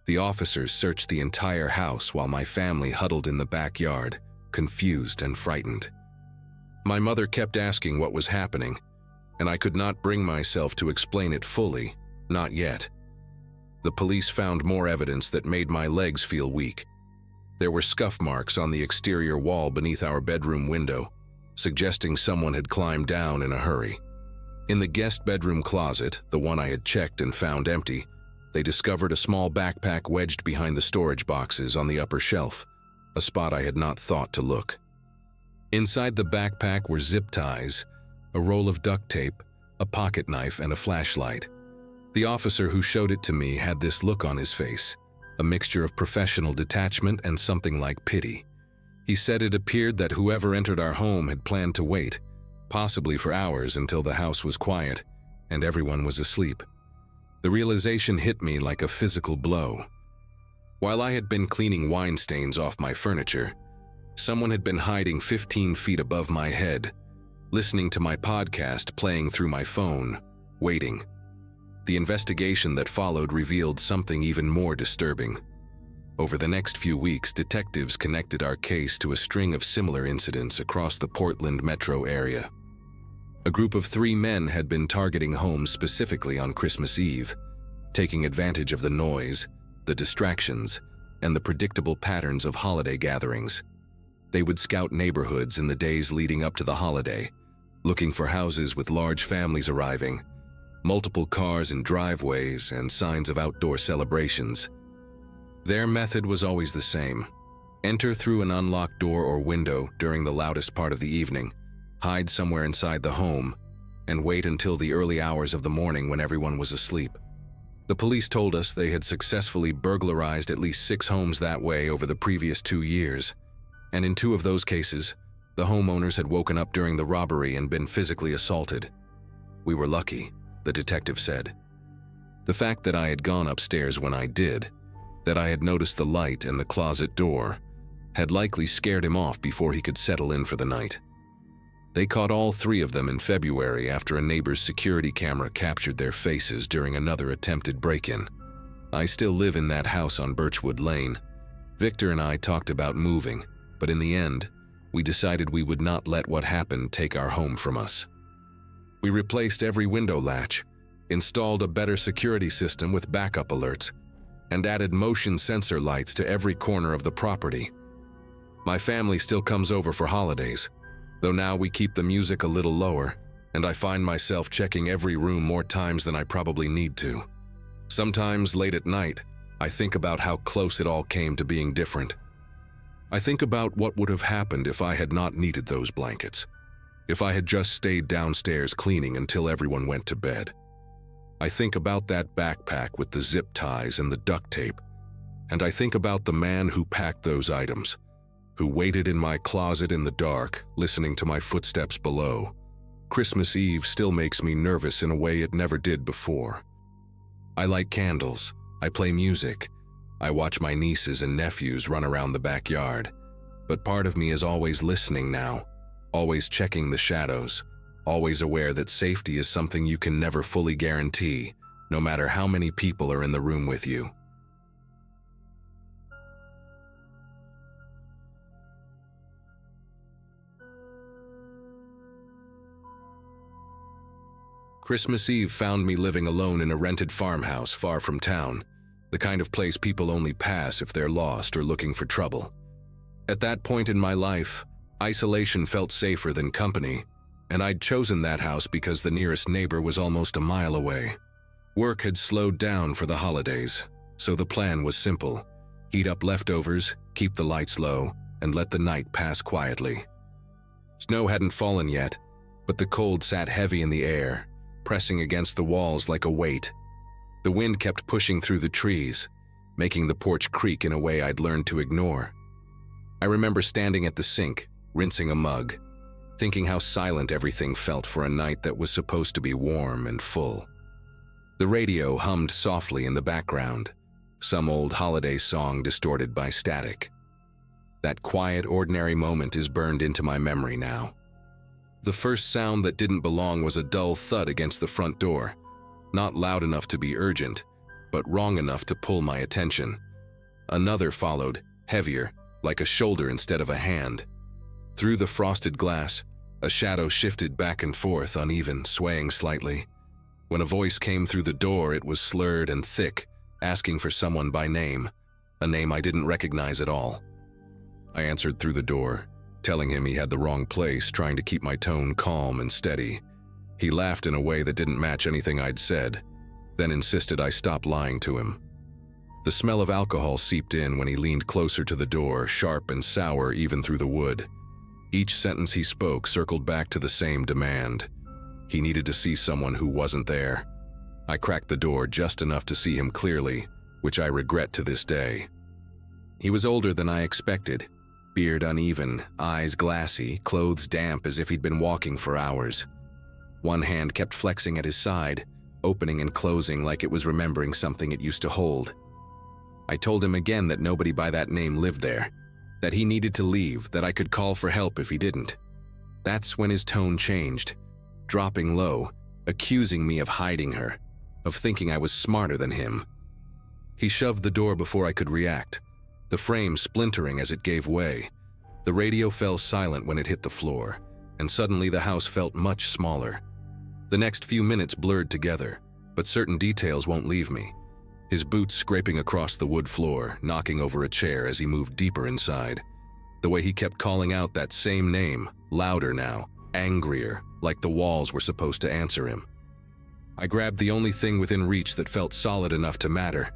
The officers searched the entire house while my family huddled in the backyard, confused and frightened. My mother kept asking what was happening, and I could not bring myself to explain it fully, not yet. The police found more evidence that made my legs feel weak. There were scuff marks on the exterior wall beneath our bedroom window, suggesting someone had climbed down in a hurry. In the guest bedroom closet, the one I had checked and found empty, they discovered a small backpack wedged behind the storage boxes on the upper shelf, a spot I had not thought to look. Inside the backpack were zip ties, a roll of duct tape, a pocket knife, and a flashlight. The officer who showed it to me had this look on his face, a mixture of professional detachment and something like pity. He said it appeared that whoever entered our home had planned to wait, possibly for hours until the house was quiet and everyone was asleep. The realization hit me like a physical blow. While I had been cleaning wine stains off my furniture, someone had been hiding 15 feet above my head, listening to my podcast playing through my phone, waiting. The investigation that followed revealed something even more disturbing. Over the next few weeks, detectives connected our case to a string of similar incidents across the Portland metro area. A group of 3 men had been targeting homes specifically on Christmas Eve, taking advantage of the noise, the distractions, and the predictable patterns of holiday gatherings. They would scout neighborhoods in the days leading up to the holiday, looking for houses with large families arriving, multiple cars in driveways, and signs of outdoor celebrations. Their method was always the same: enter through an unlocked door or window during the loudest part of the evening, hide somewhere inside the home, and wait until the early hours of the morning when everyone was asleep. The police told us they had successfully burglarized at least 6 homes that way over the previous 2 years, and in 2 of those cases, the homeowners had woken up during the robbery and been physically assaulted. We were lucky, the detective said. The fact that I had gone upstairs when I did, that I had noticed the light and the closet door, had likely scared him off before he could settle in for the night. They caught all 3 of them in February after a neighbor's security camera captured their faces during another attempted break-in. I still live in that house on Birchwood Lane. Victor and I talked about moving, but in the end, we decided we would not let what happened take our home from us. We replaced every window latch, installed a better security system with backup alerts, and added motion sensor lights to every corner of the property. My family still comes over for holidays, though now we keep the music a little lower, and I find myself checking every room more times than I probably need to. Sometimes late at night, I think about how close it all came to being different. I think about what would have happened if I had not needed those blankets, if I had just stayed downstairs cleaning until everyone went to bed. I think about that backpack with the zip ties and the duct tape, and I think about the man who packed those items, who waited in my closet in the dark, listening to my footsteps below. Christmas Eve still makes me nervous in a way it never did before. I light candles, I play music, I watch my nieces and nephews run around the backyard, but part of me is always listening now, always checking the shadows, always aware that safety is something you can never fully guarantee, no matter how many people are in the room with you. Christmas Eve found me living alone in a rented farmhouse far from town, the kind of place people only pass if they're lost or looking for trouble. At that point in my life, isolation felt safer than company, and I'd chosen that house because the nearest neighbor was almost a mile away. Work had slowed down for the holidays, so the plan was simple: heat up leftovers, keep the lights low, and let the night pass quietly. Snow hadn't fallen yet, but the cold sat heavy in the air, pressing against the walls like a weight. The wind kept pushing through the trees, making the porch creak in a way I'd learned to ignore. I remember standing at the sink, rinsing a mug, thinking how silent everything felt for a night that was supposed to be warm and full. The radio hummed softly in the background, some old holiday song distorted by static. That quiet, ordinary moment is burned into my memory now. The first sound that didn't belong was a dull thud against the front door, not loud enough to be urgent, but wrong enough to pull my attention. Another followed, heavier, like a shoulder instead of a hand. Through the frosted glass, a shadow shifted back and forth, uneven, swaying slightly. When a voice came through the door, it was slurred and thick, asking for someone by name, a name I didn't recognize at all. I answered through the door, telling him he had the wrong place, trying to keep my tone calm and steady. He laughed in a way that didn't match anything I'd said, then insisted I stop lying to him. The smell of alcohol seeped in when he leaned closer to the door, sharp and sour even through the wood. Each sentence he spoke circled back to the same demand. He needed to see someone who wasn't there. I cracked the door just enough to see him clearly, which I regret to this day. He was older than I expected. Beard uneven, eyes glassy, clothes damp as if he'd been walking for hours. One hand kept flexing at his side, opening and closing like it was remembering something it used to hold. I told him again that nobody by that name lived there, that he needed to leave, that I could call for help if he didn't. That's when his tone changed, dropping low, accusing me of hiding her, of thinking I was smarter than him. He shoved the door before I could react, the frame splintering as it gave way. The radio fell silent when it hit the floor, and suddenly the house felt much smaller. The next few minutes blurred together, but certain details won't leave me. His boots scraping across the wood floor, knocking over a chair as he moved deeper inside. The way he kept calling out that same name, louder now, angrier, like the walls were supposed to answer him. I grabbed the only thing within reach that felt solid enough to matter,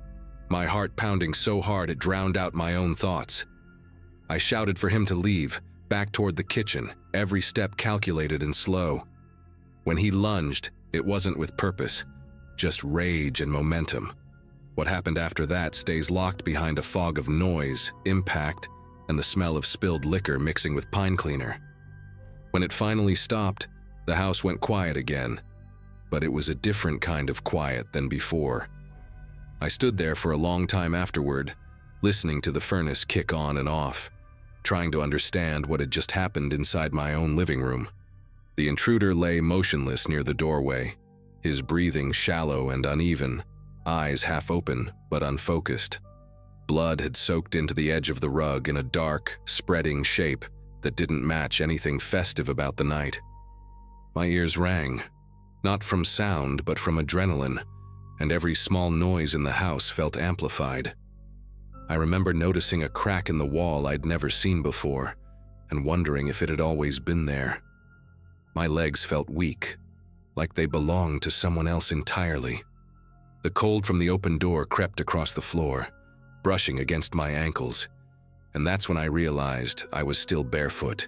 my heart pounding so hard it drowned out my own thoughts. I shouted for him to leave, back toward the kitchen, every step calculated and slow. When he lunged, it wasn't with purpose, just rage and momentum. What happened after that stays locked behind a fog of noise, impact, and the smell of spilled liquor mixing with pine cleaner. When it finally stopped, the house went quiet again, but it was a different kind of quiet than before. I stood there for a long time afterward, listening to the furnace kick on and off, trying to understand what had just happened inside my own living room. The intruder lay motionless near the doorway, his breathing shallow and uneven, eyes half open but unfocused. Blood had soaked into the edge of the rug in a dark, spreading shape that didn't match anything festive about the night. My ears rang, not from sound but from adrenaline, and every small noise in the house felt amplified. I remember noticing a crack in the wall I'd never seen before, and wondering if it had always been there. My legs felt weak, like they belonged to someone else entirely. The cold from the open door crept across the floor, brushing against my ankles, and that's when I realized I was still barefoot.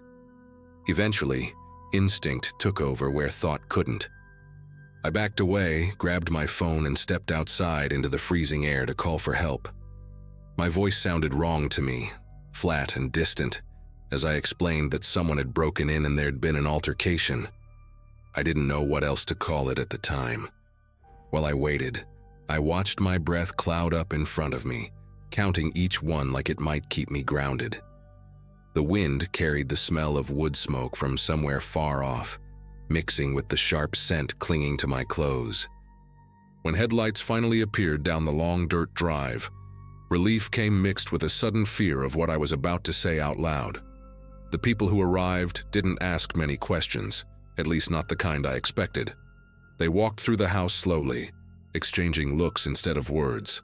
Eventually, instinct took over where thought couldn't. I backed away, grabbed my phone, and stepped outside into the freezing air to call for help. My voice sounded wrong to me, flat and distant, as I explained that someone had broken in and there'd been an altercation. I didn't know what else to call it at the time. While I waited, I watched my breath cloud up in front of me, counting each one like it might keep me grounded. The wind carried the smell of wood smoke from somewhere far off, mixing with the sharp scent clinging to my clothes. When headlights finally appeared down the long dirt drive, relief came mixed with a sudden fear of what I was about to say out loud. The people who arrived didn't ask many questions, at least not the kind I expected. They walked through the house slowly, exchanging looks instead of words,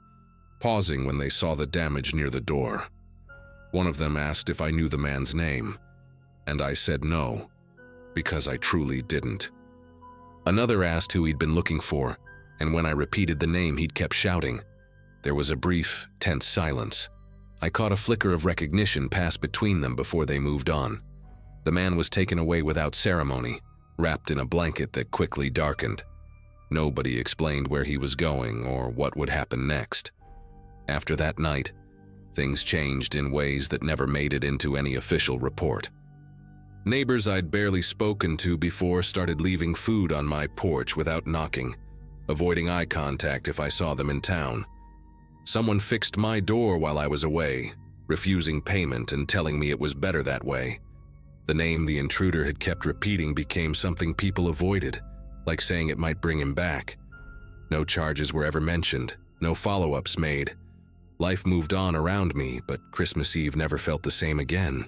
pausing when they saw the damage near the door. One of them asked if I knew the man's name, and I said no, because I truly didn't. Another asked who he'd been looking for, and when I repeated the name, he'd kept shouting. There was a brief, tense silence. I caught a flicker of recognition pass between them before they moved on. The man was taken away without ceremony, wrapped in a blanket that quickly darkened. Nobody explained where he was going or what would happen next. After that night, things changed in ways that never made it into any official report. Neighbors I'd barely spoken to before started leaving food on my porch without knocking, avoiding eye contact if I saw them in town. Someone fixed my door while I was away, refusing payment and telling me it was better that way. The name the intruder had kept repeating became something people avoided, like saying it might bring him back. No charges were ever mentioned, no follow-ups made. Life moved on around me, but Christmas Eve never felt the same again.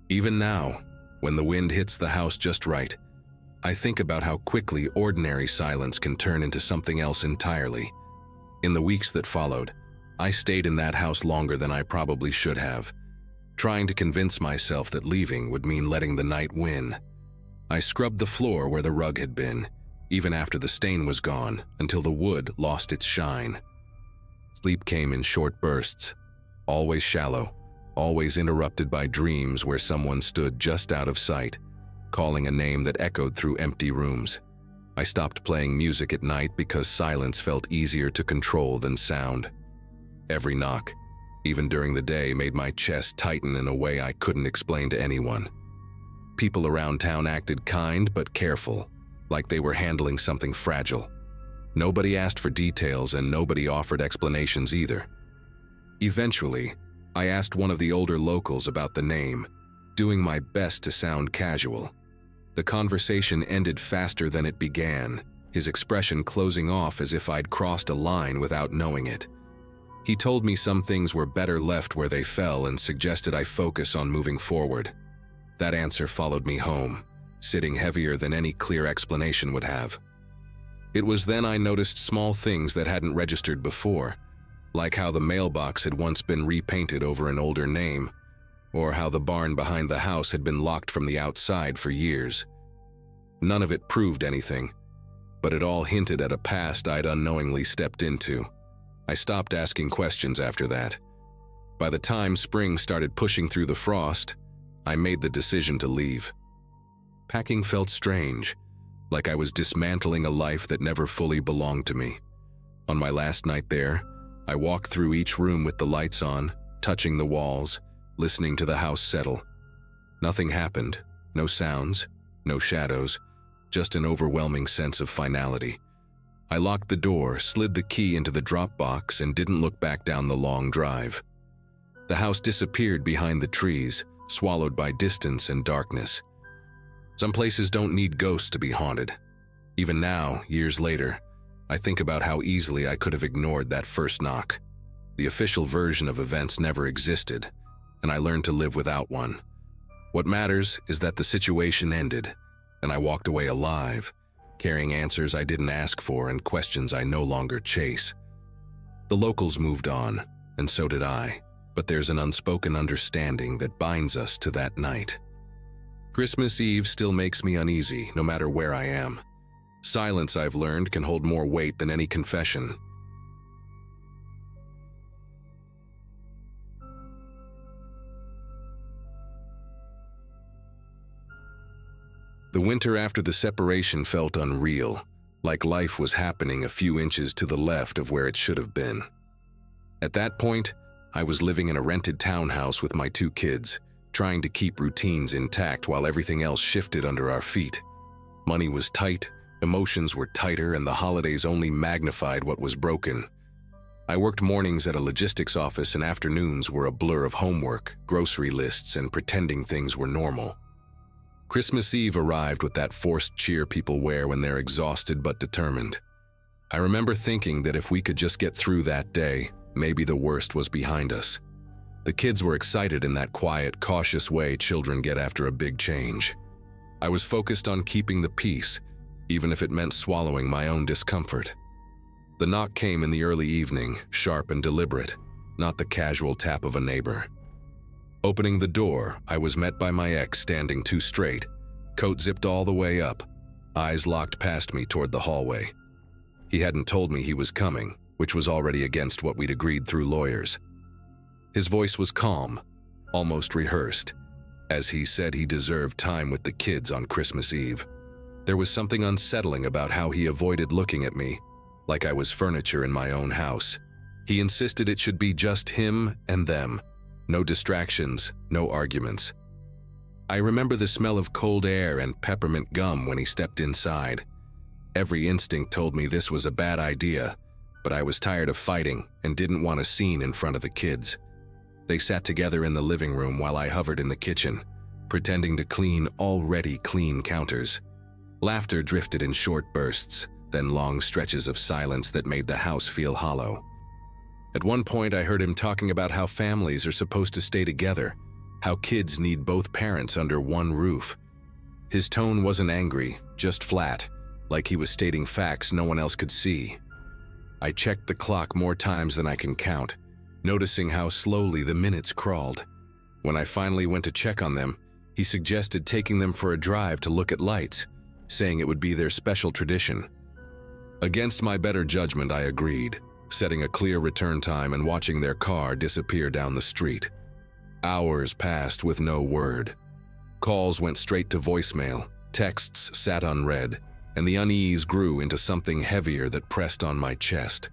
Even now, when the wind hits the house just right, I think about how quickly ordinary silence can turn into something else entirely. In the weeks that followed, I stayed in that house longer than I probably should have, trying to convince myself that leaving would mean letting the night win. I scrubbed the floor where the rug had been, even after the stain was gone, until the wood lost its shine. Sleep came in short bursts, always shallow, always interrupted by dreams where someone stood just out of sight, calling a name that echoed through empty rooms. I stopped playing music at night because silence felt easier to control than sound. Every knock, even during the day, made my chest tighten in a way I couldn't explain to anyone. People around town acted kind but careful, like they were handling something fragile. Nobody asked for details and nobody offered explanations either. Eventually, I asked one of the older locals about the name, doing my best to sound casual. The conversation ended faster than it began, his expression closing off as if I'd crossed a line without knowing it. He told me some things were better left where they fell and suggested I focus on moving forward. That answer followed me home, sitting heavier than any clear explanation would have. It was then I noticed small things that hadn't registered before, like how the mailbox had once been repainted over an older name, or how the barn behind the house had been locked from the outside for years. None of it proved anything, but it all hinted at a past I'd unknowingly stepped into. I stopped asking questions after that. By the time spring started pushing through the frost, I made the decision to leave. Packing felt strange, like I was dismantling a life that never fully belonged to me. On my last night there, I walked through each room with the lights on, touching the walls, listening to the house settle. Nothing happened, no sounds, no shadows, just an overwhelming sense of finality. I locked the door, slid the key into the drop box, and didn't look back down the long drive. The house disappeared behind the trees, swallowed by distance and darkness. Some places don't need ghosts to be haunted. Even now, years later, I think about how easily I could have ignored that first knock. The official version of events never existed, and I learned to live without one. What matters is that the situation ended, and I walked away alive, carrying answers I didn't ask for and questions I no longer chase. The locals moved on, and so did I, but there's an unspoken understanding that binds us to that night. Christmas Eve still makes me uneasy, no matter where I am. Silence, I've learned, can hold more weight than any confession. The winter after the separation felt unreal, like life was happening a few inches to the left of where it should have been. At that point, I was living in a rented townhouse with my 2 kids, trying to keep routines intact while everything else shifted under our feet. Money was tight, emotions were tighter, and the holidays only magnified what was broken. I worked mornings at a logistics office and afternoons were a blur of homework, grocery lists, and pretending things were normal. Christmas Eve arrived with that forced cheer people wear when they're exhausted but determined. I remember thinking that if we could just get through that day, maybe the worst was behind us. The kids were excited in that quiet, cautious way children get after a big change. I was focused on keeping the peace, even if it meant swallowing my own discomfort. The knock came in the early evening, sharp and deliberate, not the casual tap of a neighbor. Opening the door, I was met by my ex standing too straight, coat zipped all the way up, eyes locked past me toward the hallway. He hadn't told me he was coming, which was already against what we'd agreed through lawyers. His voice was calm, almost rehearsed, as he said he deserved time with the kids on Christmas Eve. There was something unsettling about how he avoided looking at me, like I was furniture in my own house. He insisted it should be just him and them. No distractions, no arguments. I remember the smell of cold air and peppermint gum when he stepped inside. Every instinct told me this was a bad idea, but I was tired of fighting and didn't want a scene in front of the kids. They sat together in the living room while I hovered in the kitchen, pretending to clean already clean counters. Laughter drifted in short bursts, then long stretches of silence that made the house feel hollow. At one point, I heard him talking about how families are supposed to stay together, how kids need both parents under one roof. His tone wasn't angry, just flat, like he was stating facts no one else could see. I checked the clock more times than I can count, noticing how slowly the minutes crawled. When I finally went to check on them, he suggested taking them for a drive to look at lights, saying it would be their special tradition. Against my better judgment, I agreed, setting a clear return time and watching their car disappear down the street. Hours passed with no word. Calls went straight to voicemail, texts sat unread, and the unease grew into something heavier that pressed on my chest.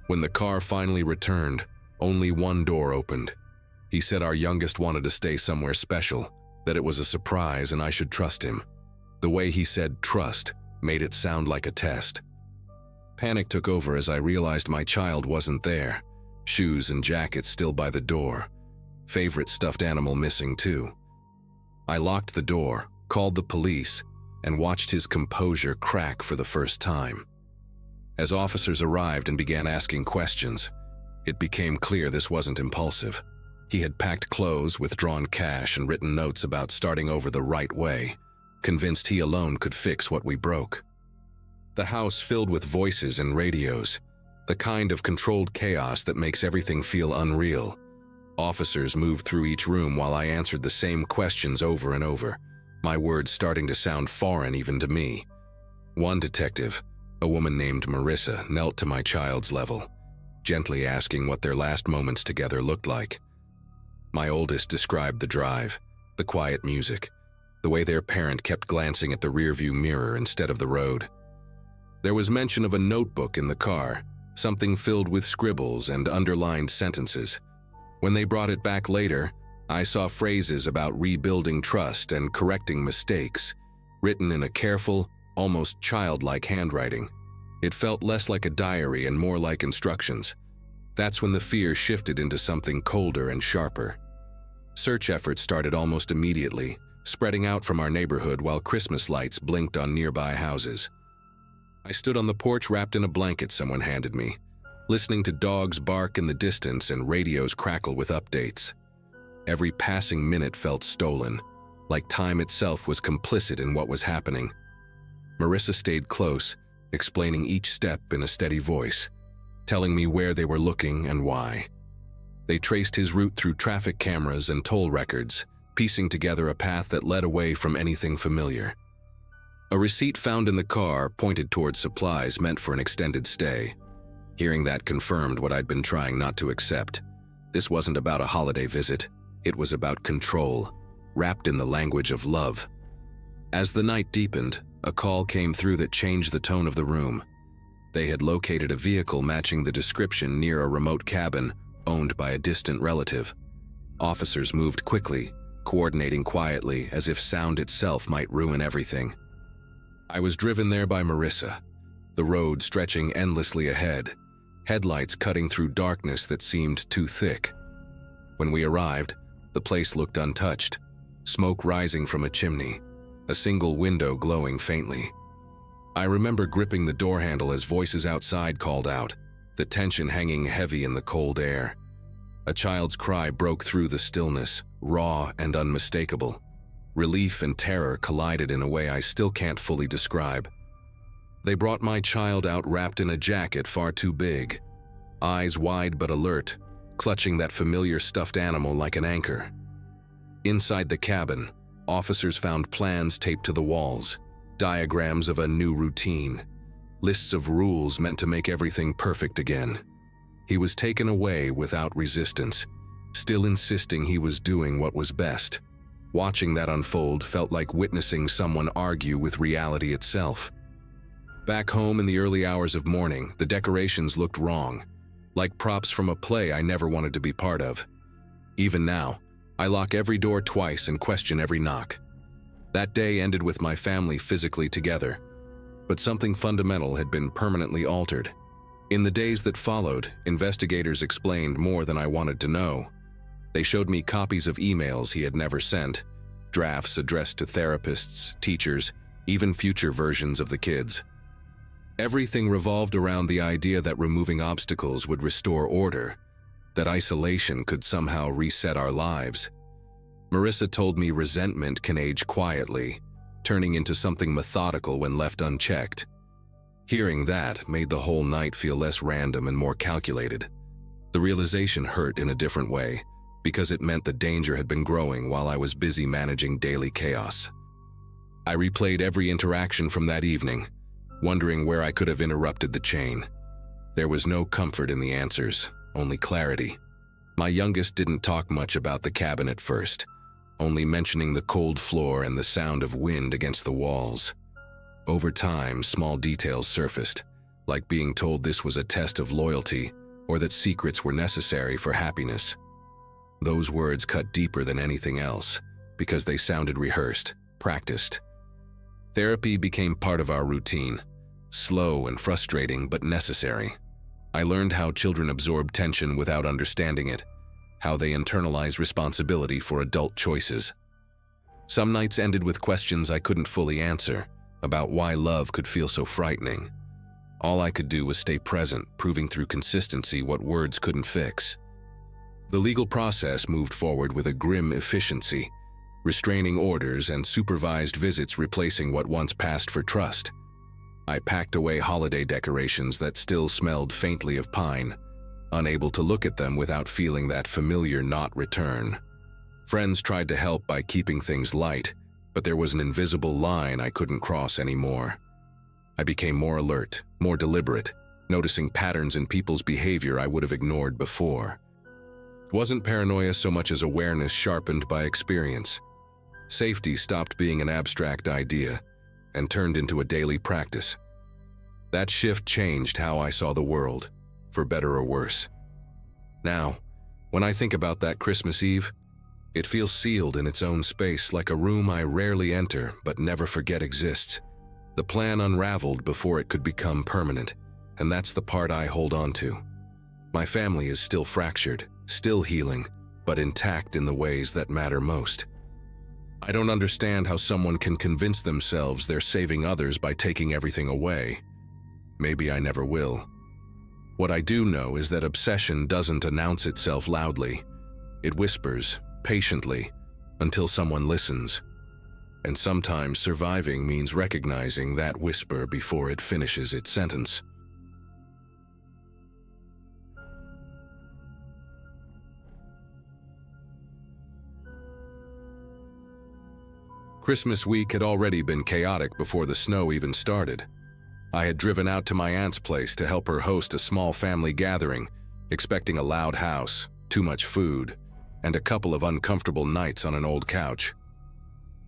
When the car finally returned, only one door opened. He said our youngest wanted to stay somewhere special, that it was a surprise and I should trust him. The way he said trust made it sound like a test. Panic took over as I realized my child wasn't there, shoes and jackets still by the door, favorite stuffed animal missing too. I locked the door, called the police, and watched his composure crack for the first time. As officers arrived and began asking questions, it became clear this wasn't impulsive. He had packed clothes, withdrawn cash, and written notes about starting over the right way, convinced he alone could fix what we broke. The house filled with voices and radios, the kind of controlled chaos that makes everything feel unreal. Officers moved through each room while I answered the same questions over and over, my words starting to sound foreign even to me. One detective, a woman named Marissa, knelt to my child's level, gently asking what their last moments together looked like. My oldest described the drive, the quiet music, the way their parent kept glancing at the rearview mirror instead of the road. There was mention of a notebook in the car, something filled with scribbles and underlined sentences. When they brought it back later, I saw phrases about rebuilding trust and correcting mistakes, written in a careful, almost childlike handwriting. It felt less like a diary and more like instructions. That's when the fear shifted into something colder and sharper. Search efforts started almost immediately, spreading out from our neighborhood while Christmas lights blinked on nearby houses. I stood on the porch wrapped in a blanket someone handed me, listening to dogs bark in the distance and radios crackle with updates. Every passing minute felt stolen, like time itself was complicit in what was happening. Marissa stayed close, explaining each step in a steady voice, telling me where they were looking and why. They traced his route through traffic cameras and toll records, piecing together a path that led away from anything familiar. A receipt found in the car pointed towards supplies meant for an extended stay. Hearing that confirmed what I'd been trying not to accept. This wasn't about a holiday visit. It was about control, wrapped in the language of love. As the night deepened, a call came through that changed the tone of the room. They had located a vehicle matching the description near a remote cabin owned by a distant relative. Officers moved quickly, coordinating quietly as if sound itself might ruin everything. I was driven there by Marissa, the road stretching endlessly ahead, headlights cutting through darkness that seemed too thick. When we arrived, the place looked untouched, smoke rising from a chimney. a single window glowing faintly. I remember gripping the door handle as voices outside called out, the tension hanging heavy in the cold air. A child's cry broke through the stillness, raw and unmistakable. Relief and terror collided in a way I still can't fully describe. They brought my child out wrapped in a jacket far too big, eyes wide but alert, clutching that familiar stuffed animal like an anchor. Inside the cabin, officers found plans taped to the walls, diagrams of a new routine, lists of rules meant to make everything perfect again. He was taken away without resistance, still insisting he was doing what was best. Watching that unfold felt like witnessing someone argue with reality itself. Back home in the early hours of morning, the decorations looked wrong, like props from a play I never wanted to be part of. Even now, I lock every door twice and question every knock. That day ended with my family physically together, but something fundamental had been permanently altered. In the days that followed, investigators explained more than I wanted to know. They showed me copies of emails he had never sent, drafts addressed to therapists, teachers, even future versions of the kids. Everything revolved around the idea that removing obstacles would restore order, that isolation could somehow reset our lives. Marissa told me resentment can age quietly, turning into something methodical when left unchecked. Hearing that made the whole night feel less random and more calculated. The realization hurt in a different way, because it meant the danger had been growing while I was busy managing daily chaos. I replayed every interaction from that evening, wondering where I could have interrupted the chain. There was no comfort in the answers, only clarity. My youngest didn't talk much about the cabin at first, only mentioning the cold floor and the sound of wind against the walls. Over time, small details surfaced, like being told this was a test of loyalty or that secrets were necessary for happiness. Those words cut deeper than anything else, because they sounded rehearsed, practiced. Therapy became part of our routine, slow and frustrating but necessary. I learned how children absorb tension without understanding it, how they internalize responsibility for adult choices. Some nights ended with questions I couldn't fully answer, about why love could feel so frightening. All I could do was stay present, proving through consistency what words couldn't fix. The legal process moved forward with a grim efficiency, restraining orders and supervised visits replacing what once passed for trust. I packed away holiday decorations that still smelled faintly of pine, unable to look at them without feeling that familiar not return. Friends tried to help by keeping things light, but there was an invisible line I couldn't cross anymore. I became more alert, more deliberate, noticing patterns in people's behavior I would have ignored before. It wasn't paranoia so much as awareness sharpened by experience. Safety stopped being an abstract idea and turned into a daily practice. That shift changed how I saw the world, for better or worse. Now, when I think about that Christmas Eve, it feels sealed in its own space, like a room I rarely enter but never forget exists. The plan unraveled before it could become permanent, and that's the part I hold on to. My family is still fractured, still healing, but intact in the ways that matter most. I don't understand how someone can convince themselves they're saving others by taking everything away. Maybe I never will. What I do know is that obsession doesn't announce itself loudly. It whispers, patiently, until someone listens. And sometimes surviving means recognizing that whisper before it finishes its sentence. Christmas week had already been chaotic before the snow even started. I had driven out to my aunt's place to help her host a small family gathering, expecting a loud house, too much food, and a couple of uncomfortable nights on an old couch.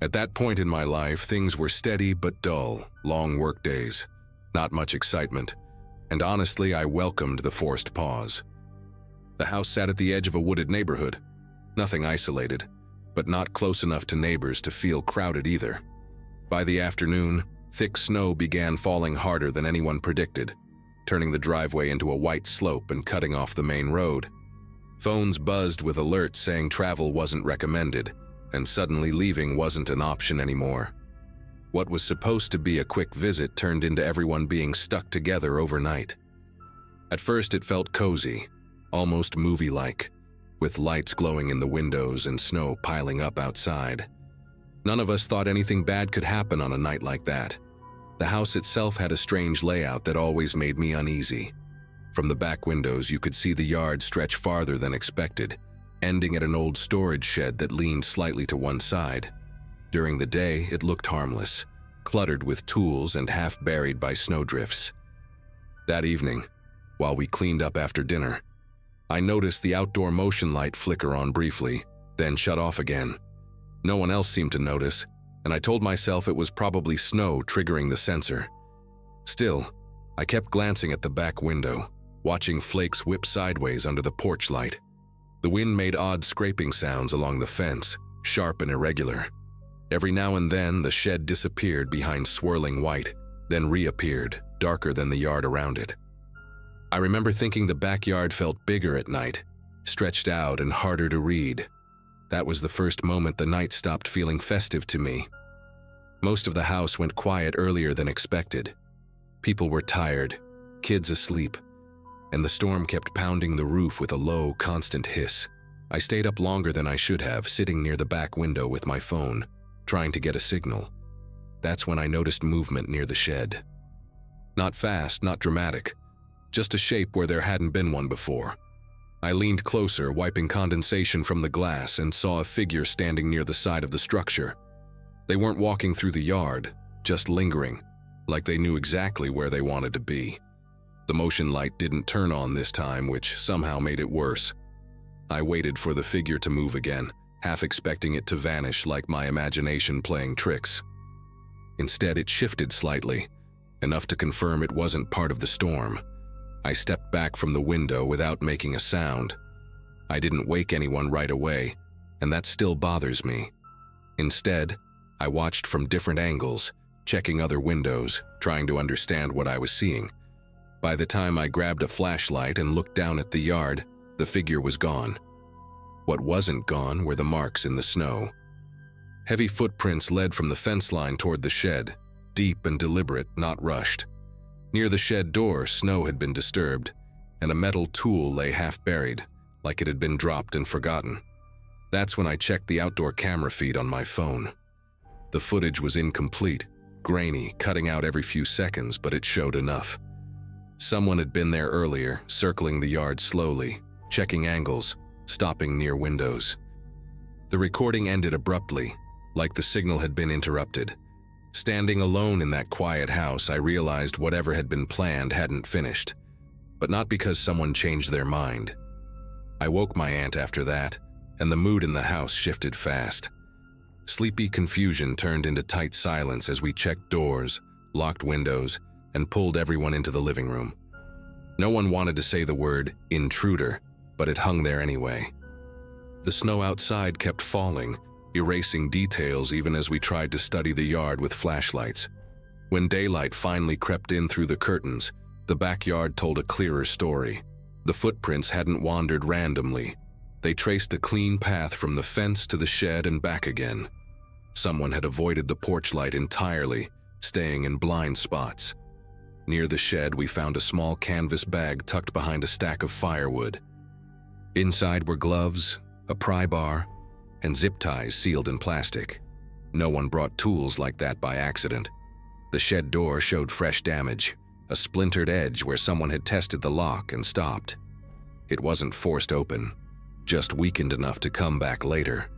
At that point in my life, things were steady but dull, long work days, not much excitement, and honestly, I welcomed the forced pause. The house sat at the edge of a wooded neighborhood, nothing isolated, but not close enough to neighbors to feel crowded either. By the afternoon, thick snow began falling harder than anyone predicted, turning the driveway into a white slope and cutting off the main road. Phones buzzed with alerts saying travel wasn't recommended, and suddenly leaving wasn't an option anymore. What was supposed to be a quick visit turned into everyone being stuck together overnight. At first it felt cozy, almost movie-like, with lights glowing in the windows and snow piling up outside. None of us thought anything bad could happen on a night like that. The house itself had a strange layout that always made me uneasy. From the back windows, you could see the yard stretch farther than expected, ending at an old storage shed that leaned slightly to one side. During the day, it looked harmless, cluttered with tools and half buried by snowdrifts. That evening, while we cleaned up after dinner, I noticed the outdoor motion light flicker on briefly, then shut off again. No one else seemed to notice, and I told myself it was probably snow triggering the sensor. Still, I kept glancing at the back window, watching flakes whip sideways under the porch light. The wind made odd scraping sounds along the fence, sharp and irregular. Every now and then, the shed disappeared behind swirling white, then reappeared, darker than the yard around it. I remember thinking the backyard felt bigger at night, stretched out and harder to read. That was the first moment the night stopped feeling festive to me. Most of the house went quiet earlier than expected. People were tired, kids asleep, and the storm kept pounding the roof with a low, constant hiss. I stayed up longer than I should have, sitting near the back window with my phone, trying to get a signal. That's when I noticed movement near the shed. Not fast, not dramatic, just a shape where there hadn't been one before. I leaned closer, wiping condensation from the glass, and saw a figure standing near the side of the structure. They weren't walking through the yard, just lingering, like they knew exactly where they wanted to be. The motion light didn't turn on this time, which somehow made it worse. I waited for the figure to move again, half expecting it to vanish like my imagination playing tricks. Instead, it shifted slightly, enough to confirm it wasn't part of the storm. I stepped back from the window without making a sound. I didn't wake anyone right away, and that still bothers me. Instead, I watched from different angles, checking other windows, trying to understand what I was seeing. By the time I grabbed a flashlight and looked down at the yard, the figure was gone. What wasn't gone were the marks in the snow. Heavy footprints led from the fence line toward the shed, deep and deliberate, not rushed. Near the shed door, snow had been disturbed, and a metal tool lay half buried, like it had been dropped and forgotten. That's when I checked the outdoor camera feed on my phone. The footage was incomplete, grainy, cutting out every few seconds, but it showed enough. Someone had been there earlier, circling the yard slowly, checking angles, stopping near windows. The recording ended abruptly, like the signal had been interrupted. Standing alone in that quiet house, I realized whatever had been planned hadn't finished, but not because someone changed their mind. I woke my aunt after that, and the mood in the house shifted fast. Sleepy confusion turned into tight silence as we checked doors, locked windows, and pulled everyone into the living room. No one wanted to say the word intruder, but it hung there anyway. The snow outside kept falling, erasing details even as we tried to study the yard with flashlights. When daylight finally crept in through the curtains, the backyard told a clearer story. The footprints hadn't wandered randomly. They traced a clean path from the fence to the shed and back again. Someone had avoided the porch light entirely, staying in blind spots. Near the shed, we found a small canvas bag tucked behind a stack of firewood. Inside were gloves, a pry bar, and zip ties sealed in plastic. No one brought tools like that by accident. The shed door showed fresh damage, a splintered edge where someone had tested the lock and stopped. It wasn't forced open, just weakened enough to come back later.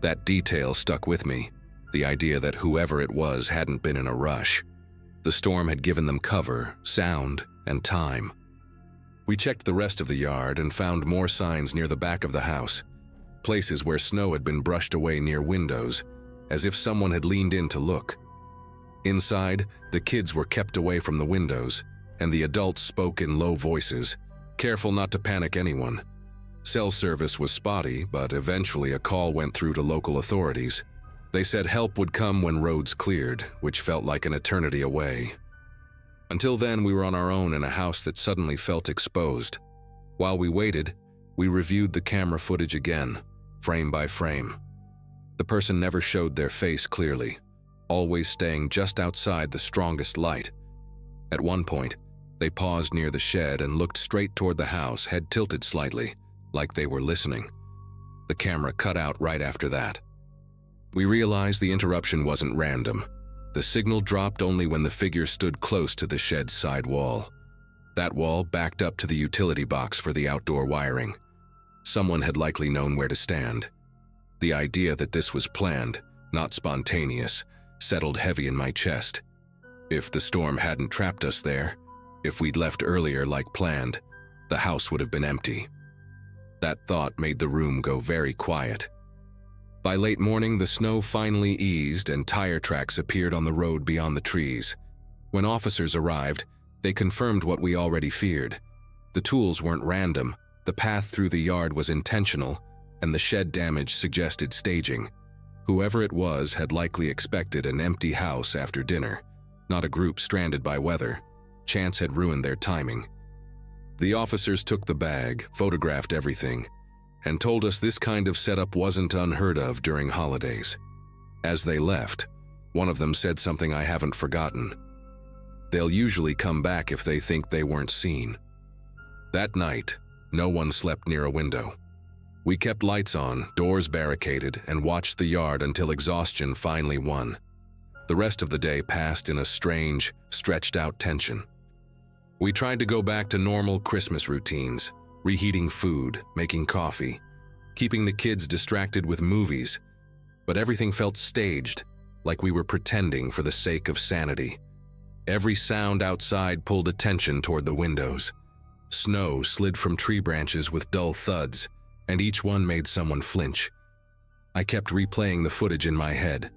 That detail stuck with me, the idea that whoever it was hadn't been in a rush. The storm had given them cover, sound, and time. We checked the rest of the yard and found more signs near the back of the house, places where snow had been brushed away near windows, as if someone had leaned in to look. Inside, the kids were kept away from the windows, and the adults spoke in low voices, careful not to panic anyone. Cell service was spotty, but eventually a call went through to local authorities. They said help would come when roads cleared, which felt like an eternity away. Until then, we were on our own in a house that suddenly felt exposed. While we waited, we reviewed the camera footage again, frame by frame. The person never showed their face clearly, always staying just outside the strongest light. At one point, they paused near the shed and looked straight toward the house, head tilted slightly, like they were listening. The camera cut out right after that. We realized the interruption wasn't random. The signal dropped only when the figure stood close to the shed's side wall. That wall backed up to the utility box for the outdoor wiring. Someone had likely known where to stand. The idea that this was planned, not spontaneous, settled heavy in my chest. If the storm hadn't trapped us there, if we'd left earlier like planned, the house would have been empty. That thought made the room go very quiet. By late morning, the snow finally eased and tire tracks appeared on the road beyond the trees. When officers arrived, they confirmed what we already feared. The tools weren't random, the path through the yard was intentional, and the shed damage suggested staging. Whoever it was had likely expected an empty house after dinner, not a group stranded by weather. Chance had ruined their timing. The officers took the bag, photographed everything, and told us this kind of setup wasn't unheard of during holidays. As they left, one of them said something I haven't forgotten. They'll usually come back if they think they weren't seen. That night, no one slept near a window. We kept lights on, doors barricaded, and watched the yard until exhaustion finally won. The rest of the day passed in a strange, stretched-out tension. We tried to go back to normal Christmas routines, reheating food, making coffee, keeping the kids distracted with movies, but everything felt staged, like we were pretending for the sake of sanity. Every sound outside pulled attention toward the windows. Snow slid from tree branches with dull thuds, and each one made someone flinch. I kept replaying the footage in my head,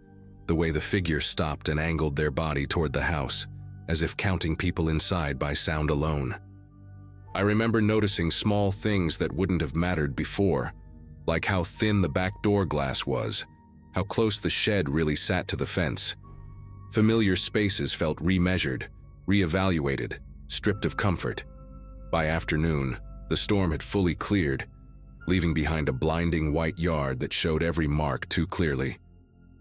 the way the figure stopped and angled their body toward the house, as if counting people inside by sound alone. I remember noticing small things that wouldn't have mattered before, like how thin the back door glass was, how close the shed really sat to the fence. Familiar spaces felt remeasured, reevaluated, stripped of comfort. By afternoon, the storm had fully cleared, leaving behind a blinding white yard that showed every mark too clearly.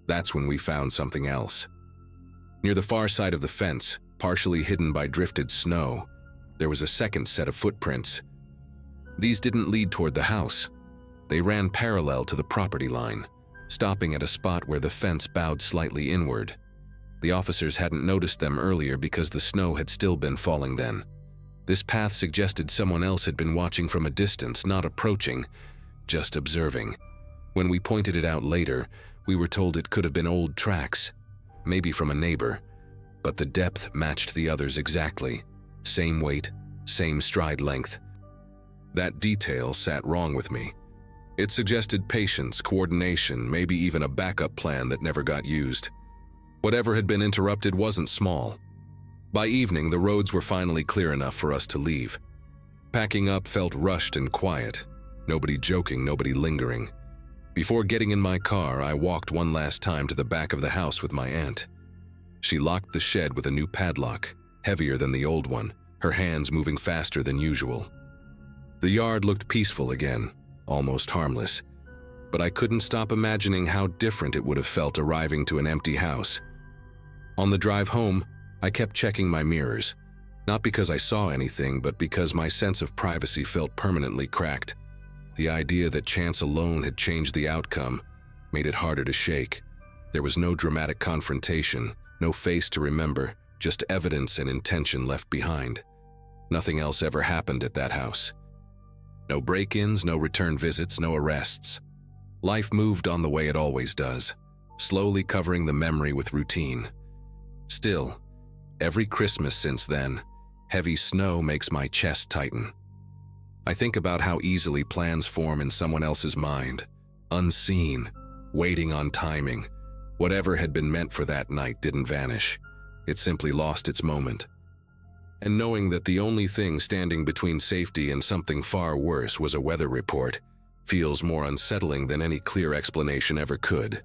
That's when we found something else. Near the far side of the fence, partially hidden by drifted snow, there was a second set of footprints. These didn't lead toward the house. They ran parallel to the property line, stopping at a spot where the fence bowed slightly inward. The officers hadn't noticed them earlier because the snow had still been falling then. This path suggested someone else had been watching from a distance, not approaching, just observing. When we pointed it out later, we were told it could have been old tracks, maybe from a neighbor, but the depth matched the others exactly. Same weight, same stride length. That detail sat wrong with me. It suggested patience, coordination, maybe even a backup plan that never got used. Whatever had been interrupted wasn't small. By evening, the roads were finally clear enough for us to leave. Packing up felt rushed and quiet. Nobody joking, nobody lingering. Before getting in my car, I walked one last time to the back of the house with my aunt. She locked the shed with a new padlock, heavier than the old one, her hands moving faster than usual. The yard looked peaceful again, almost harmless, but I couldn't stop imagining how different it would have felt arriving to an empty house. On the drive home, I kept checking my mirrors, not because I saw anything, but because my sense of privacy felt permanently cracked. The idea that chance alone had changed the outcome made it harder to shake. There was no dramatic confrontation, no face to remember, just evidence and intention left behind. Nothing else ever happened at that house. No break-ins, no return visits, no arrests. Life moved on the way it always does, slowly covering the memory with routine. Still, every Christmas since then, heavy snow makes my chest tighten. I think about how easily plans form in someone else's mind, unseen, waiting on timing. Whatever had been meant for that night didn't vanish. It simply lost its moment. And knowing that the only thing standing between safety and something far worse was a weather report feels more unsettling than any clear explanation ever could.